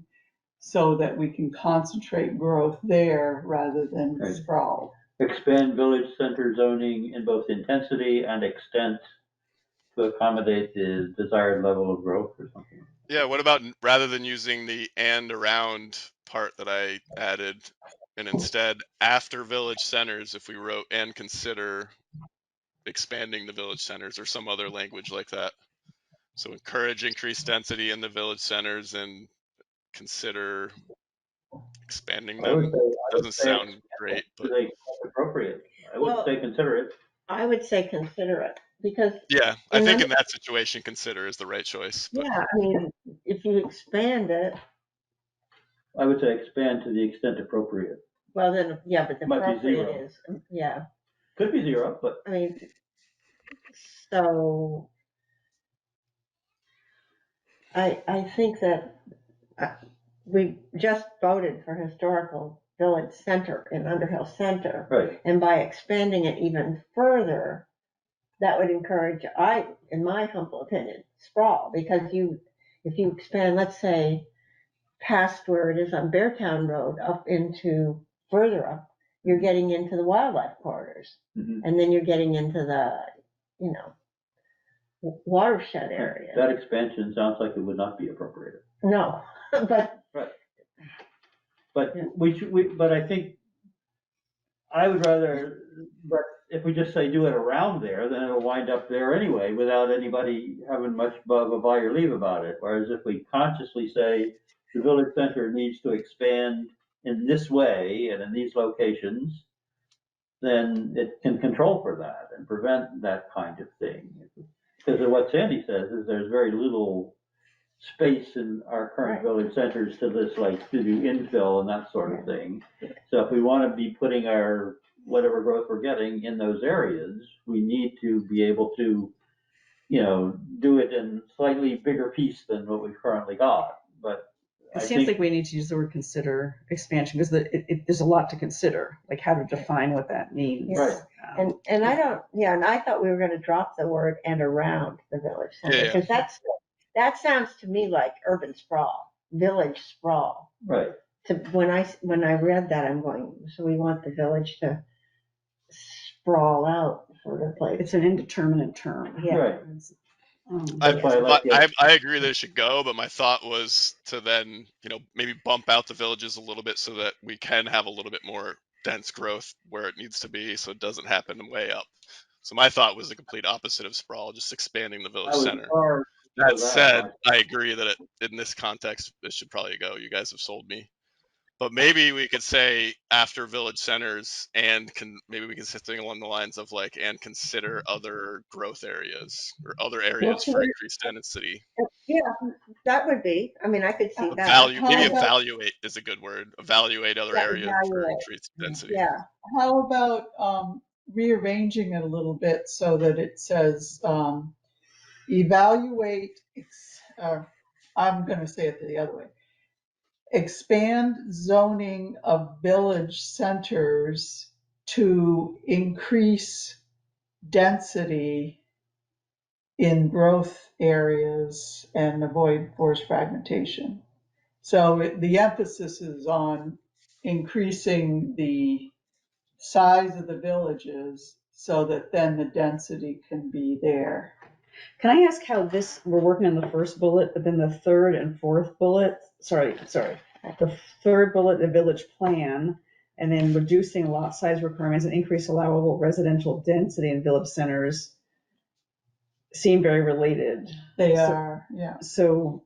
so that we can concentrate growth there rather than Right. sprawl. Expand village center zoning in both intensity and extent to accommodate the desired level of growth or something. Yeah, what about rather than using the and around part that I added, and instead after village centers, if we wrote and consider expanding the village centers or some other language like that. So encourage increased density in the village centers and consider expanding them. I would Doesn't say sound great, to but the appropriate. I wouldn't Well, say consider it. I would say consider it because yeah, I in think the, in that situation, consider is the right choice. But yeah, I mean, if you expand it, I would say expand to the extent appropriate. well then, yeah, but the Might be appropriate zero. is, yeah, Could be zero, but I mean, so I think that uh, we just voted for historical village center in Underhill Center. right. And by expanding it even further, that would encourage, in my humble opinion, sprawl, because if you expand, let's say, past where it is on Beartown Road up into further up, you're getting into the wildlife corridors. Mhm. And then you're getting into the, you know, watershed area. That expansion sounds like it would not be appropriate. No, but Right. But Yeah. but I think I would rather, but if we just say do it around there, then it'll wind up there anyway without anybody having much of a buy or leave about it. Whereas if we consciously say the village center needs to expand in this way and in these locations, then it can control for that and prevent that kind of thing. Because of what Sandy says is there's very little space in our current Right. village centers to this, like, to do infill and that sort of thing. So if we want to be putting our, whatever growth we're getting in those areas, we need to be able to, do it in slightly bigger piece than what we've currently got. But It I seems think, like we need to use the word consider expansion because there's a lot to consider, like how to define what that means. right, and I don't, yeah, and I thought we were going to drop the word and around the village center yeah, because that sounds to me like urban sprawl, village sprawl. right. When I read that, I'm going, so we want the village to sprawl out for the place. It's an indeterminate term. Yeah. Right. I, That's why I like it. I agree that it should go, but my thought was to then, maybe bump out the villages a little bit so that we can have a little bit more dense growth where it needs to be, so it doesn't happen way up. So my thought was the complete opposite of sprawl, just expanding the village I would center. far That prefer that. said, I agree that in this context, it should probably go. You guys have sold me. But maybe we could say after village centers maybe we can say something along the lines of like, and consider other growth areas or other Well, areas for increased density. yeah, that would be. I mean, I could see that. Maybe How about evaluate is a good word. Evaluate other Yeah, areas for evaluate. increased density. Yeah. how about rearranging it a little bit so that it says, evaluate, I'm going to say it the other way. Expand zoning of village centers to increase density in growth areas and avoid forest fragmentation. So the emphasis is on increasing the size of the villages so that then the density can be there. Can I ask how this, we're working on the first bullet, but then the third and fourth bullet, sorry, the third bullet, the village plan, and then reducing lot size requirements and increase allowable residential density in village centers seem very related. They are, yeah. So,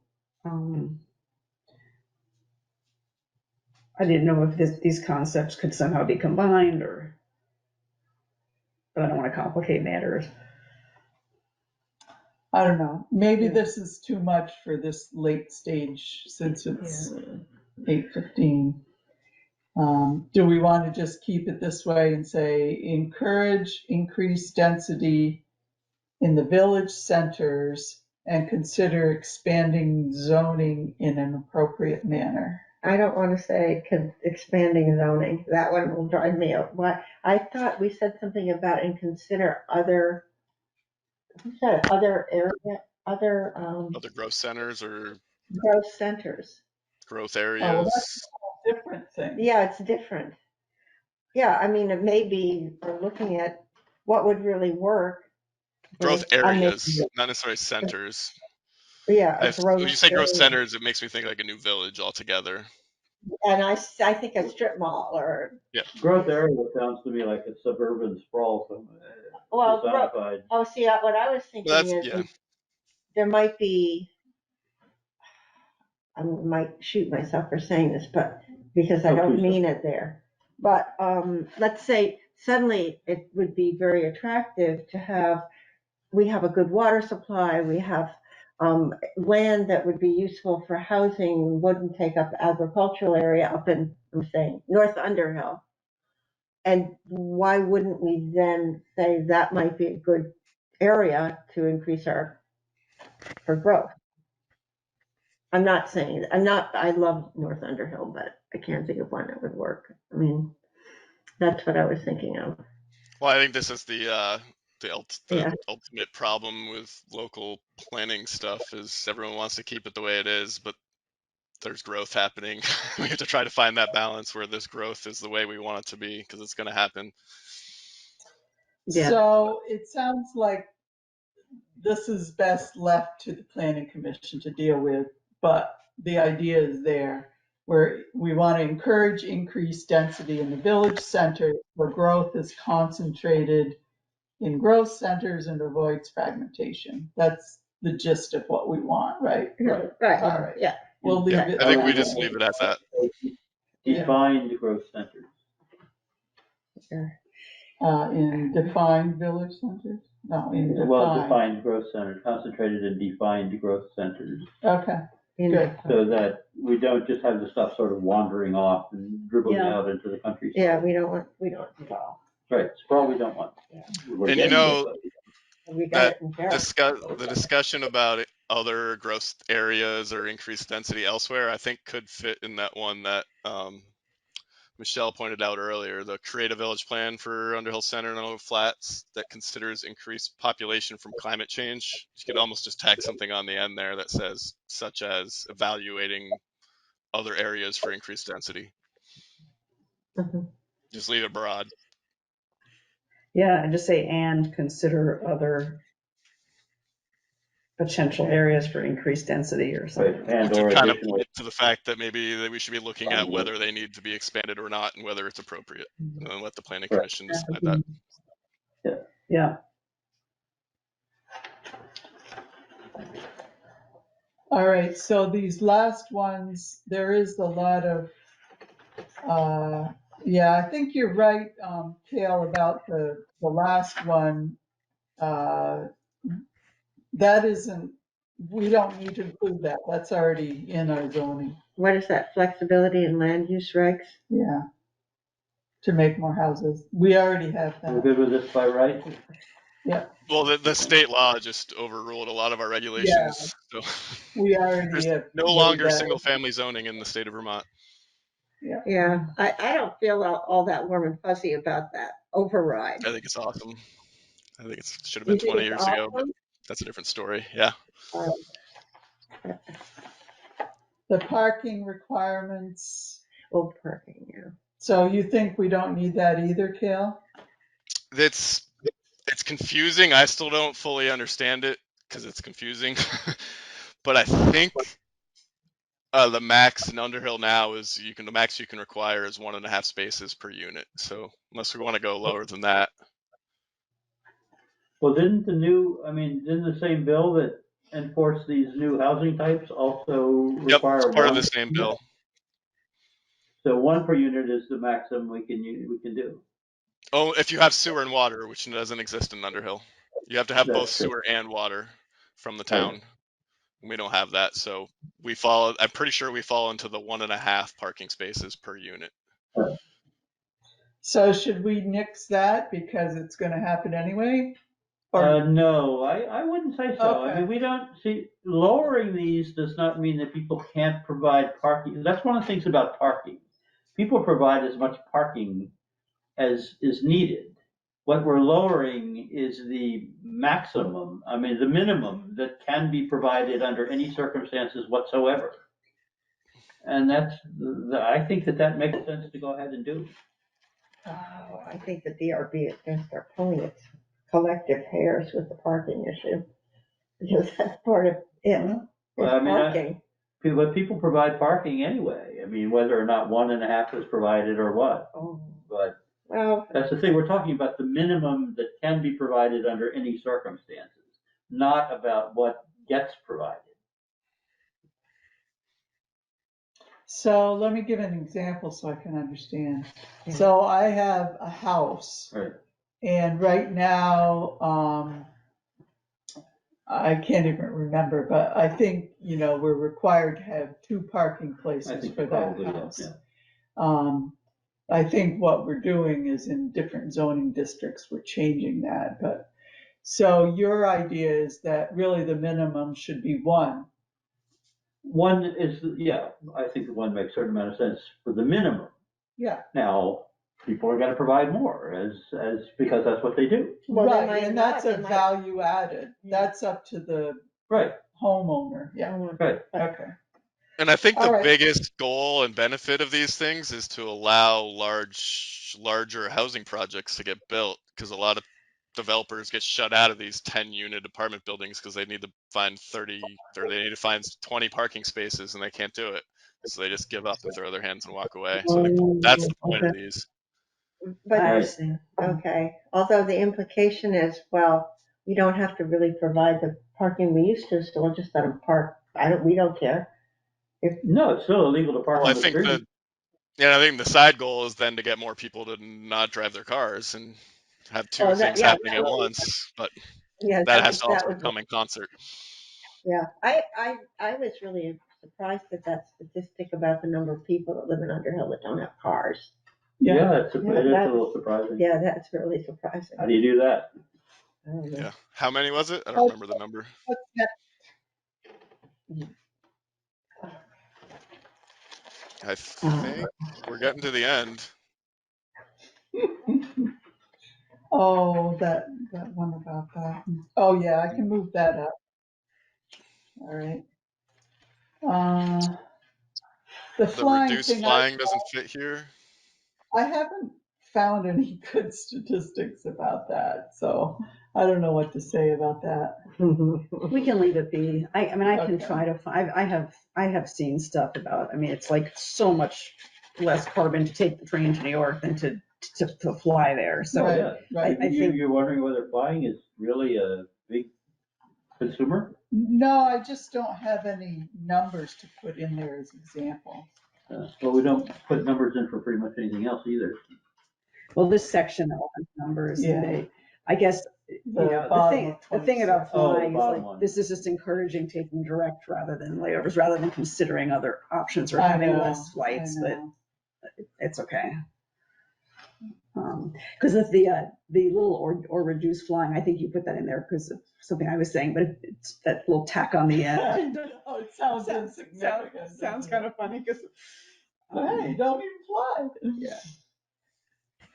I didn't know if these concepts could somehow be combined or, but I don't want to complicate matters. I don't know. Maybe this is too much for this late stage since it's 8:15. Do we want to just keep it this way and say encourage increased density in the village centers and consider expanding zoning in an appropriate manner? I don't want to say expanding zoning. That one will drive me up. Why? I thought we said something about and consider other. Who said other area, other Other growth centers or growth centers? growth Oh, well, that's areas. a different thing. Yeah, it's different. Yeah, I mean, it may be we're looking at what would really work. Growth I'm areas, making, not necessarily centers. yeah, a When growth you say growth area. centers, it makes me think like a new village altogether. And I think a strip mall or, Yeah. Growth area sounds to me like a suburban sprawl, well, personified. oh, see, what I was Well, thinking that's is yeah. there might be, I might shoot myself for saying this, but because I don't mean it there. But let's say suddenly it would be very attractive to have, we have a good water supply, we have land that would be useful for housing, wouldn't take up agricultural area up in, I'm saying, North Underhill. And why wouldn't we then say that might be a good area to increase for growth? I love North Underhill, but I can't think of one that would work. I mean, that's what I was thinking of. Well, I think this is the Yeah. ultimate problem with local planning stuff is everyone wants to keep it the way it is, but there's growth happening. We have to try to find that balance where this growth is the way we want it to be because it's going to happen. Yeah. So it sounds like this is best left to the planning commission to deal with, but the idea is there where we want to encourage increased density in the village center where growth is concentrated in growth centers and avoids fragmentation. That's the gist of what we want, right? Right. All right. Yeah. We'll leave Yeah, it I think at we that. just leave it at that. Defined growth centers. In defined village centers? No, in Well, defined. defined growth centers, concentrated in defined growth centers. Okay, good. So that we don't just have the stuff sort of wandering off and dribbling Yeah. out into the countryside. Yeah, we don't want sprawl. Right, sprawl we don't want. Yeah. We're And you getting know, it, but We got that it in Paris. the discussion about other growth areas or increased density elsewhere, I think could fit in that one that Michelle pointed out earlier, the Create a Village plan for Underhill Center and Underhill Flats that considers increased population from climate change. You could almost just tag something on the end there that says, such as evaluating other areas for increased density. Mhm. Just leave it broad. Yeah, and just say, and consider other potential areas for increased density or something. right, and To or kind of additional. point to the fact that maybe that we should be looking at whether they need to be expanded or not and whether it's appropriate. And then let the planning Right. commission decide that. Yeah. All right, so these last ones, there is a lot of, yeah, I think you're right, Kale, about the last one. That isn't, we don't need to include that. That's already in our zoning. What is that? Flexibility in land use regs? Yeah. to make more houses. We already have We're that. good with this by right? Well, the state law just overruled a lot of our Yeah, regulations, so we already there's have no made longer that. single family zoning in the state of Vermont. Yeah, I don't feel all that warm and fuzzy about that override. I think it's awesome. I think it should have You been think 20 it's years ago, but awesome? that's a different story. Yeah. The parking requirements. Oh, parking, yeah. So you think we don't need that either, Kale? It's confusing. I still don't fully understand it because it's confusing. But I think the max in Underhill now is the max you can require is 1.5 spaces per unit. So unless we want to go lower than that. Well, didn't the same bill that enforced these new housing types also Yep, it's require part of the one? same bill. So one per unit is the maximum we can do. Oh, if you have sewer and water, which doesn't exist in Underhill, you have to have both That's true. sewer and water from the Right. town. We don't have that, so we fall. I'm pretty sure we fall into the 1.5 parking spaces per unit. So should we nix that because it's going to happen anyway? Or No, I wouldn't say so. I Okay. mean, we don't see, lowering these does not mean that people can't provide parking. That's one of the things about parking. People provide as much parking as is needed. What we're lowering is the maximum, the minimum that can be provided under any circumstances whatsoever. And I think that makes sense to go ahead and do. Oh, I think the DRB is going to start pulling its collective hairs with the parking issue. Because that's part of it. Well, Parking. But people provide parking anyway. I mean, whether or not 1.5 is provided or what. Oh, But well, that's the thing. We're talking about the minimum that can be provided under any circumstances, not about what gets provided. so let me give an example so I can understand. Yeah. So I have a house, Right. and right now, I can't even remember, but I think, we're required to have 2 parking I places think for that probably, house. yeah. I think what we're doing is in different zoning districts, we're changing that, but, so your idea is that really the minimum should be 1. One is, yeah, I think the one makes a certain amount of sense for the minimum. Yeah. Now, people are gonna provide more because that's what they do. Well, they Right, might and not, that's they a might- value added. That's up to the Right, homeowner. Yeah, right. okay. And I think the All right. biggest goal and benefit of these things is to allow larger housing projects to get built, because a lot of developers get shut out of these 10-unit apartment buildings because they need to find 30 or they need to find 20 parking spaces and they can't do it. So they just give up and throw their hands and walk away. So I think that's the point of these. But, I Right. see. okay, although the implication is, well, we don't have to really provide the parking we used to, so we'll just let them park. We don't care. No, it's still illegal to park Well, I on the think street. I think the side goal is then to get more people to not drive their cars and have two Oh, things happening at once, but yeah, that has to that also was, come in concert. yeah. I was really surprised at that statistic about the number of people that live in Underhill that don't have cars. Yeah, it is a that's- little surprising. Yeah, that's really surprising. How do you do that? I don't know. Yeah. How many was it? I don't remember the number. What's next? I think we're getting to the end. Oh, that one about that. Oh, yeah, I can move that up. All right. The The flying reduced thing, flying doesn't fit here. I haven't found any good statistics about that, so I don't know what to say about that. We can leave it be. I mean, I can Okay. try to find, I have seen stuff about, I mean, it's like so much less carbon to take the train to New York than to fly there. So Right, Yeah. right. I think, You're wondering whether flying is really a big consumer? No, I just don't have any numbers to put in there as examples. Well, we don't put numbers in for pretty much anything else either. well, this section has numbers and Yeah. I guess, The bottom the of thing about 26. flying is bottom like, one. this is just encouraging taking direct rather than layovers, rather than considering other options or I having know, less flights, I but know. it's okay. Because of the little or reduce flying, I think you put that in there because of something I was saying, but it's that little tack on the end. Oh, it sounds insignificant. Sounds kind of funny because. Hey, don't even fly.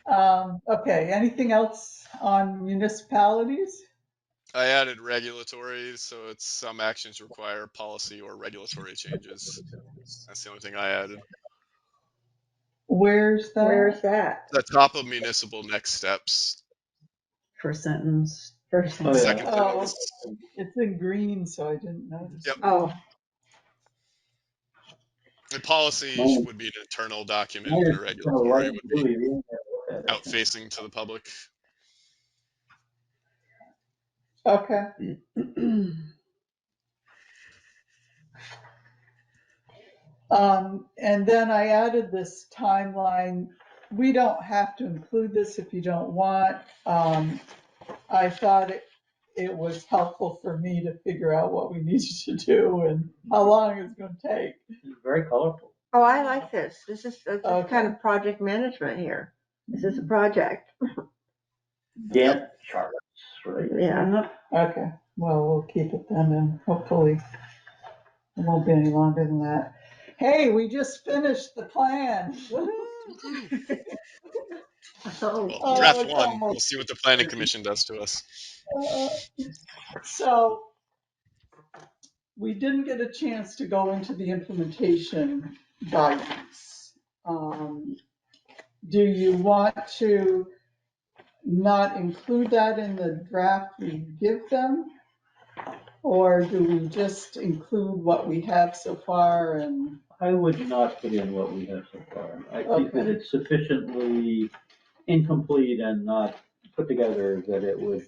Yeah. Okay, anything else on municipalities? I added regulatory, so it's some actions require policy or regulatory changes. That's the only thing I added. Where's that? Where's that? The top of municipal next steps. First sentence. First Oh, sentence. yeah. Second Oh, sentence. it's in green, so I didn't notice. Yep. Oh, And policy Mine, would be an internal document, mine and is a kind of light regulatory would be blue. You don't have to look at out it. facing to the public. Okay. And then I added this timeline. We don't have to include this if you don't want. I thought it was helpful for me to figure out what we needed to do and how long it's going to take. It's very colorful. oh, I like this. This is Okay. kind of project management here. This is a project. Gantt charts, right? Yeah. Okay. Well, we'll keep it then, and hopefully it won't be any longer than that. Hey, we just finished the plan. Woohoo! Oh, Well, Oh, draft it's one. We'll almost. see what the planning commission does to us. Uh, so we didn't get a chance to go into the implementation guidance. Do you want to not include that in the draft we give them? Or do we just include what we have so far and? I would not put in what we have so far. I think that Okay. it's sufficiently incomplete and not put together that it would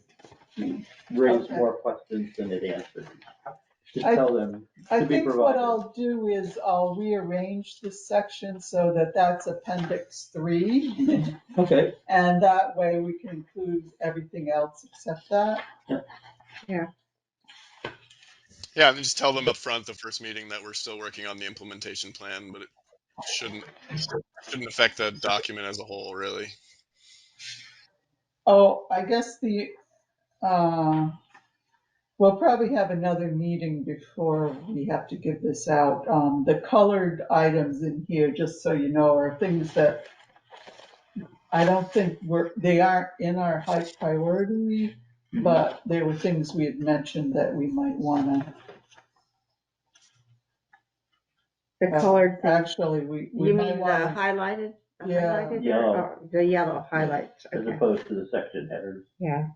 raise Okay. more questions than it answers. Just I- tell them I to be think what provided. I'll do is I'll rearrange this section so that that's appendix 3. Okay, And that way we can include everything else except that. Yeah, and then just tell them up front the first meeting that we're still working on the implementation plan, but it shouldn't affect the document as a whole, really. Oh, I guess we'll probably have another meeting before we have to give this out. The colored items in here, just so you know, are things that I don't think they aren't in our high priority, but they were things we had mentioned that we might wanna. the colored thing. Actually, we You might mean the wanna, highlighted? The Yeah. highlighted there? Yellow. Oh, the yellow highlights. as Okay. opposed to the section headers. Yeah.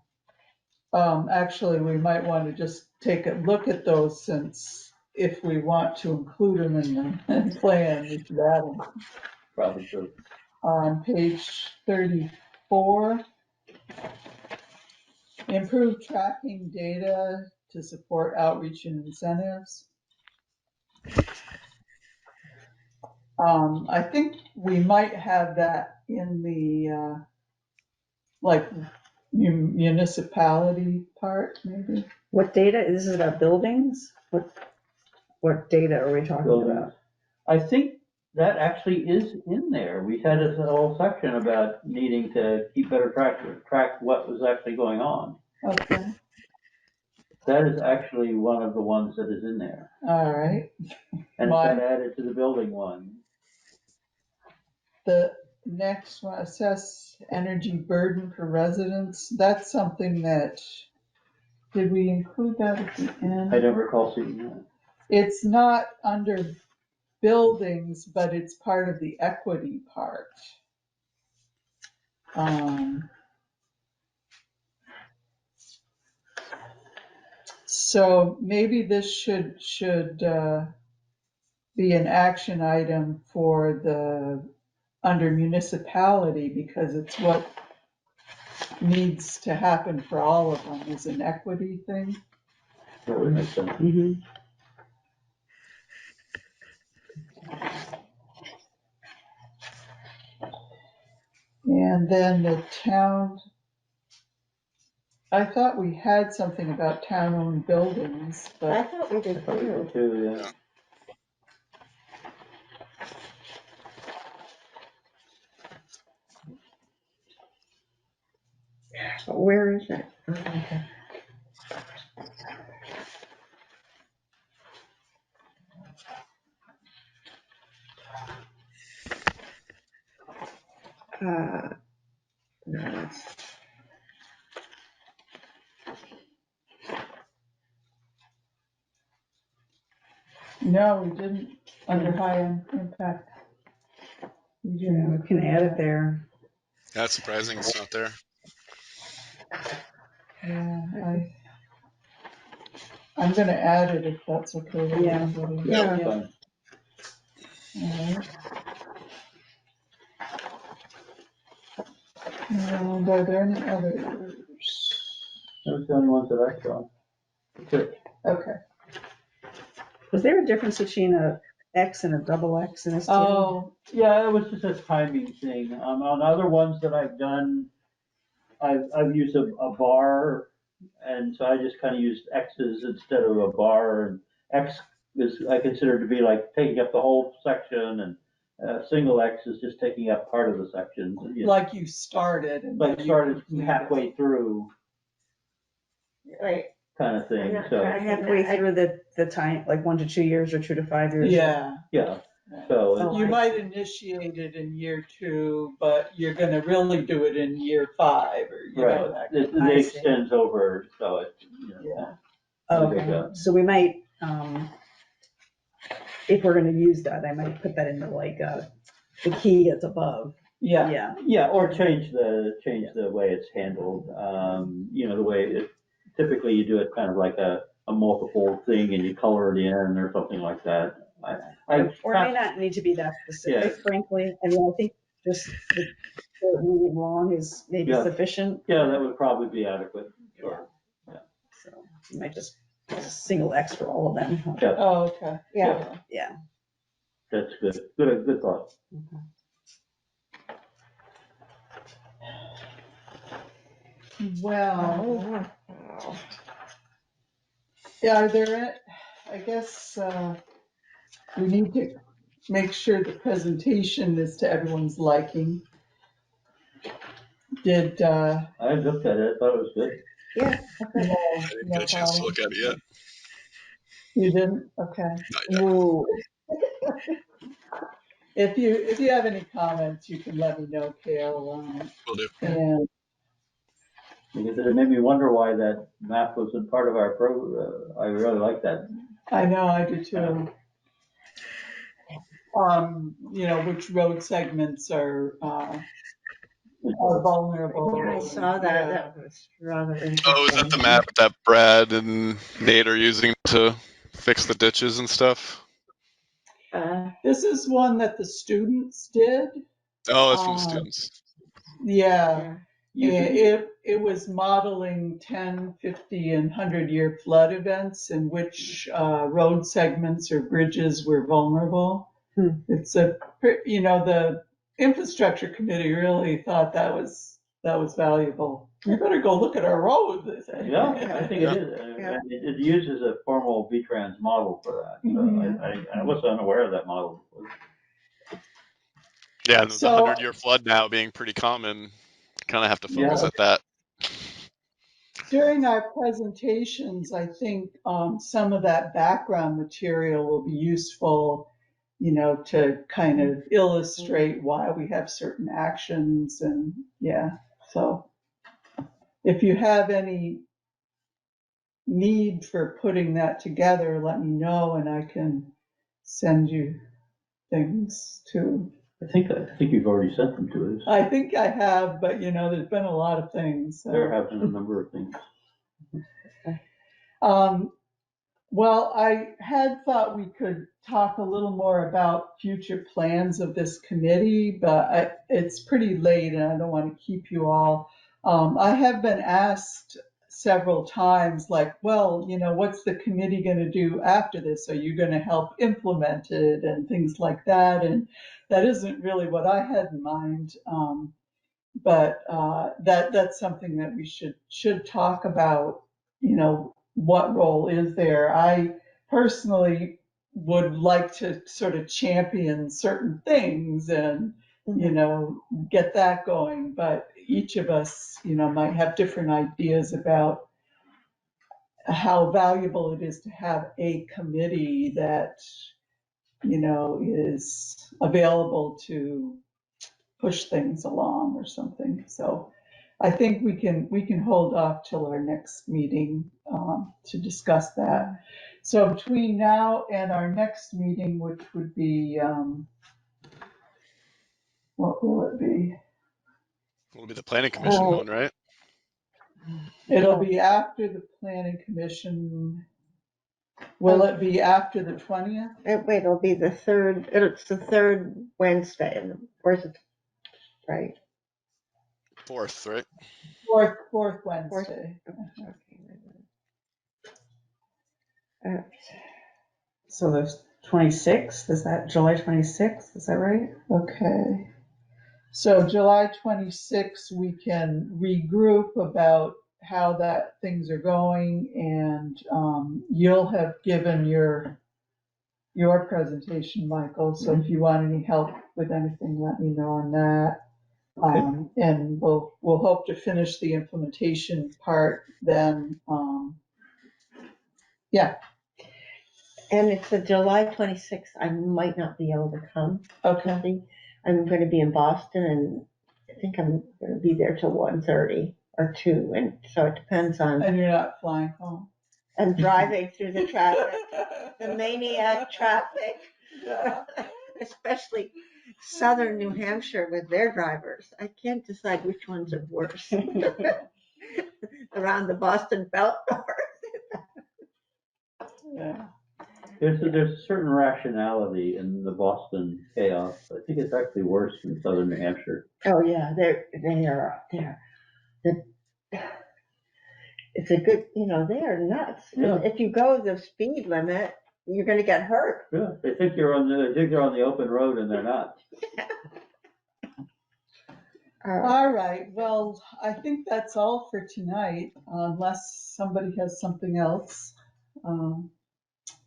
actually, we might want to just take a look at those, since if we want to include them in the plan, we should add them. Probably true. On page 34, improve tracking data to support outreach and incentives. I think we might have that in the like municipality part, maybe. What data? This is about buildings? What data are we talking Buildings. about? I think that actually is in there. We had a whole section about needing to keep better track what was actually going on. Okay, That is actually one of the ones that is in there. all right. And it's Mine- been added to the building one. The next one, assess energy burden for residents. That's something that, did we include that at the end? I don't recall seeing that. It's not under buildings, but it's part of the equity part. So maybe this should be an action item for under municipality, because it's what needs to happen for all of them, is an equity thing. That would make sense. Mm-hmm. And then the town, I thought we had something about town-owned buildings, I but thought we I did thought we too. did too, yeah. Yeah. Where is it? Okay. No, that's, No, we didn't, under high impact. We Yeah, didn't we can include add it that. there. That's surprising it's not there. Yeah, I'm gonna add it if that's okay with Yeah. everybody. Yeah. Fine. All right. And are there any others? Those are the only ones that I saw. Good. Okay. Was there a difference between a X and a double X in this table? Oh, Yeah, it was just a timing thing. On other ones that I've done, I've used a bar, and so I just kind of used X's instead of a bar. And X is I consider to be like taking up the whole section, and single X is just taking up part of the section. You know, like you started and like then you started completed. halfway through, wait, kind of thing. I'm not So trying- Halfway through the time, like 1 to 2 years or 2 to 5 years? Yeah. yeah, so Oh, You I might see. initiate it in year 2, but you're gonna really do it in year 5, or you right, know that. it I see. extends over. So it, you know, Yeah. Oh, there you okay, go. so we might, if we're gonna use that, I might put that into like, the key that's above. Yeah. Yeah, Yeah, or change the way it's handled. You know, the way it typically you do it kind of like a multiple thing and you color it in or something like that. or it may not need to be that specific, Yeah. frankly. I mean, I think just the short, medium, long is maybe Yeah. sufficient. Yeah, that would probably be adequate. Sure. So you might just single X for all of them. Yeah, Oh, okay. Yeah. Yeah. that's good. Good thought. Well, Oh, yeah, are there, I guess, we need to make sure the presentation is to everyone's liking. Did, I looked at it, thought it was good. yeah, okay. no, I didn't no get a chance to problem. look at it yet. You didn't? Okay. Not yet. Ooh. If you have any comments, you can let me know, Kale. Will do. And Because it made me wonder why that map wasn't part of our I really like that. I know I do too. Which road segments are vulnerable. Yeah, I saw that. Yeah. That was rather Oh, is that the interesting. map that Brad and Nate are using to fix the ditches and stuff? This is one that the students did. Oh, it's from the Uh, students. yeah. Yeah. It was modeling 10, 50, and 100-year flood events in which road segments or bridges were vulnerable. It's the infrastructure committee really thought that was valuable. We better go look at our roads, they say. Yeah, I think it Yeah. is. Yeah. And it uses a formal VTrans model for that. So Mhm. I was unaware of that model. Yeah, and with the So 100-year flood now being pretty common, kind of have to focus Yeah. at that. during our presentations, I think some of that background material will be useful, to kind of illustrate why we have certain actions and yeah. So if you have any need for putting that together, let me know and I can send you things too. I think you've already sent them to us. I think I have, but there's been a lot of things. So. There have been a number of things. Well, I had thought we could talk a little more about future plans of this committee, but it's pretty late and I don't want to keep you all. I have been asked several times, like, well, what's the committee going to do after this? Are you going to help implement it and things like that? And that isn't really what I had in mind. But that's something that we should talk about. What role is there? I personally would like to sort of champion certain things and you know, get that going. But each of us, you know, might have different ideas about how valuable it is to have a committee that, you know, is available to push things along or something. So I think we can hold off till our next meeting to discuss that. So between now and our next meeting, which would be, what will it be? It'll be the planning commission one, right? It'll be after the planning commission. Will it be after the 20th? Wait, it'll be the third, it's the third Wednesday, or is it, right? Fourth, right? Fourth Wednesday. Okay. So the 26th, is that July 26th? Is that right? Okay. So July 26th, we can regroup about how that things are going, and you'll have given your presentation, Michael. So if you want any help with anything, let me know on that. And we'll hope to finish the implementation part then. Yeah. And it's the July 26th. I might not be able to come. Okay. I'm going to be in Boston, and I think I'm going to be there till 1:30 or 2. And so it depends on. And you're not flying home. I'm driving through the traffic, the maniac traffic. Yeah. Especially southern New Hampshire with their drivers. I can't decide which ones are worse. Around the Boston Belt. Yeah. There's a certain rationality in the Boston chaos. I think it's actually worse than southern New Hampshire. Oh yeah, they're it's a good, you know, they are nuts. Yeah. If you go the speed limit, you're going to get hurt. Yeah, they think they're on the open road, and they're not. All right. Well, I think that's all for tonight, unless somebody has something else.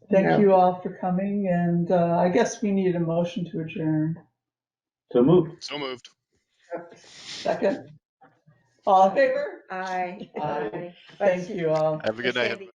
Thank you all for coming, and I guess we need a motion to adjourn. So moved. So moved. Second. All in favor? Aye. Aye. Thank you all. Have a good night.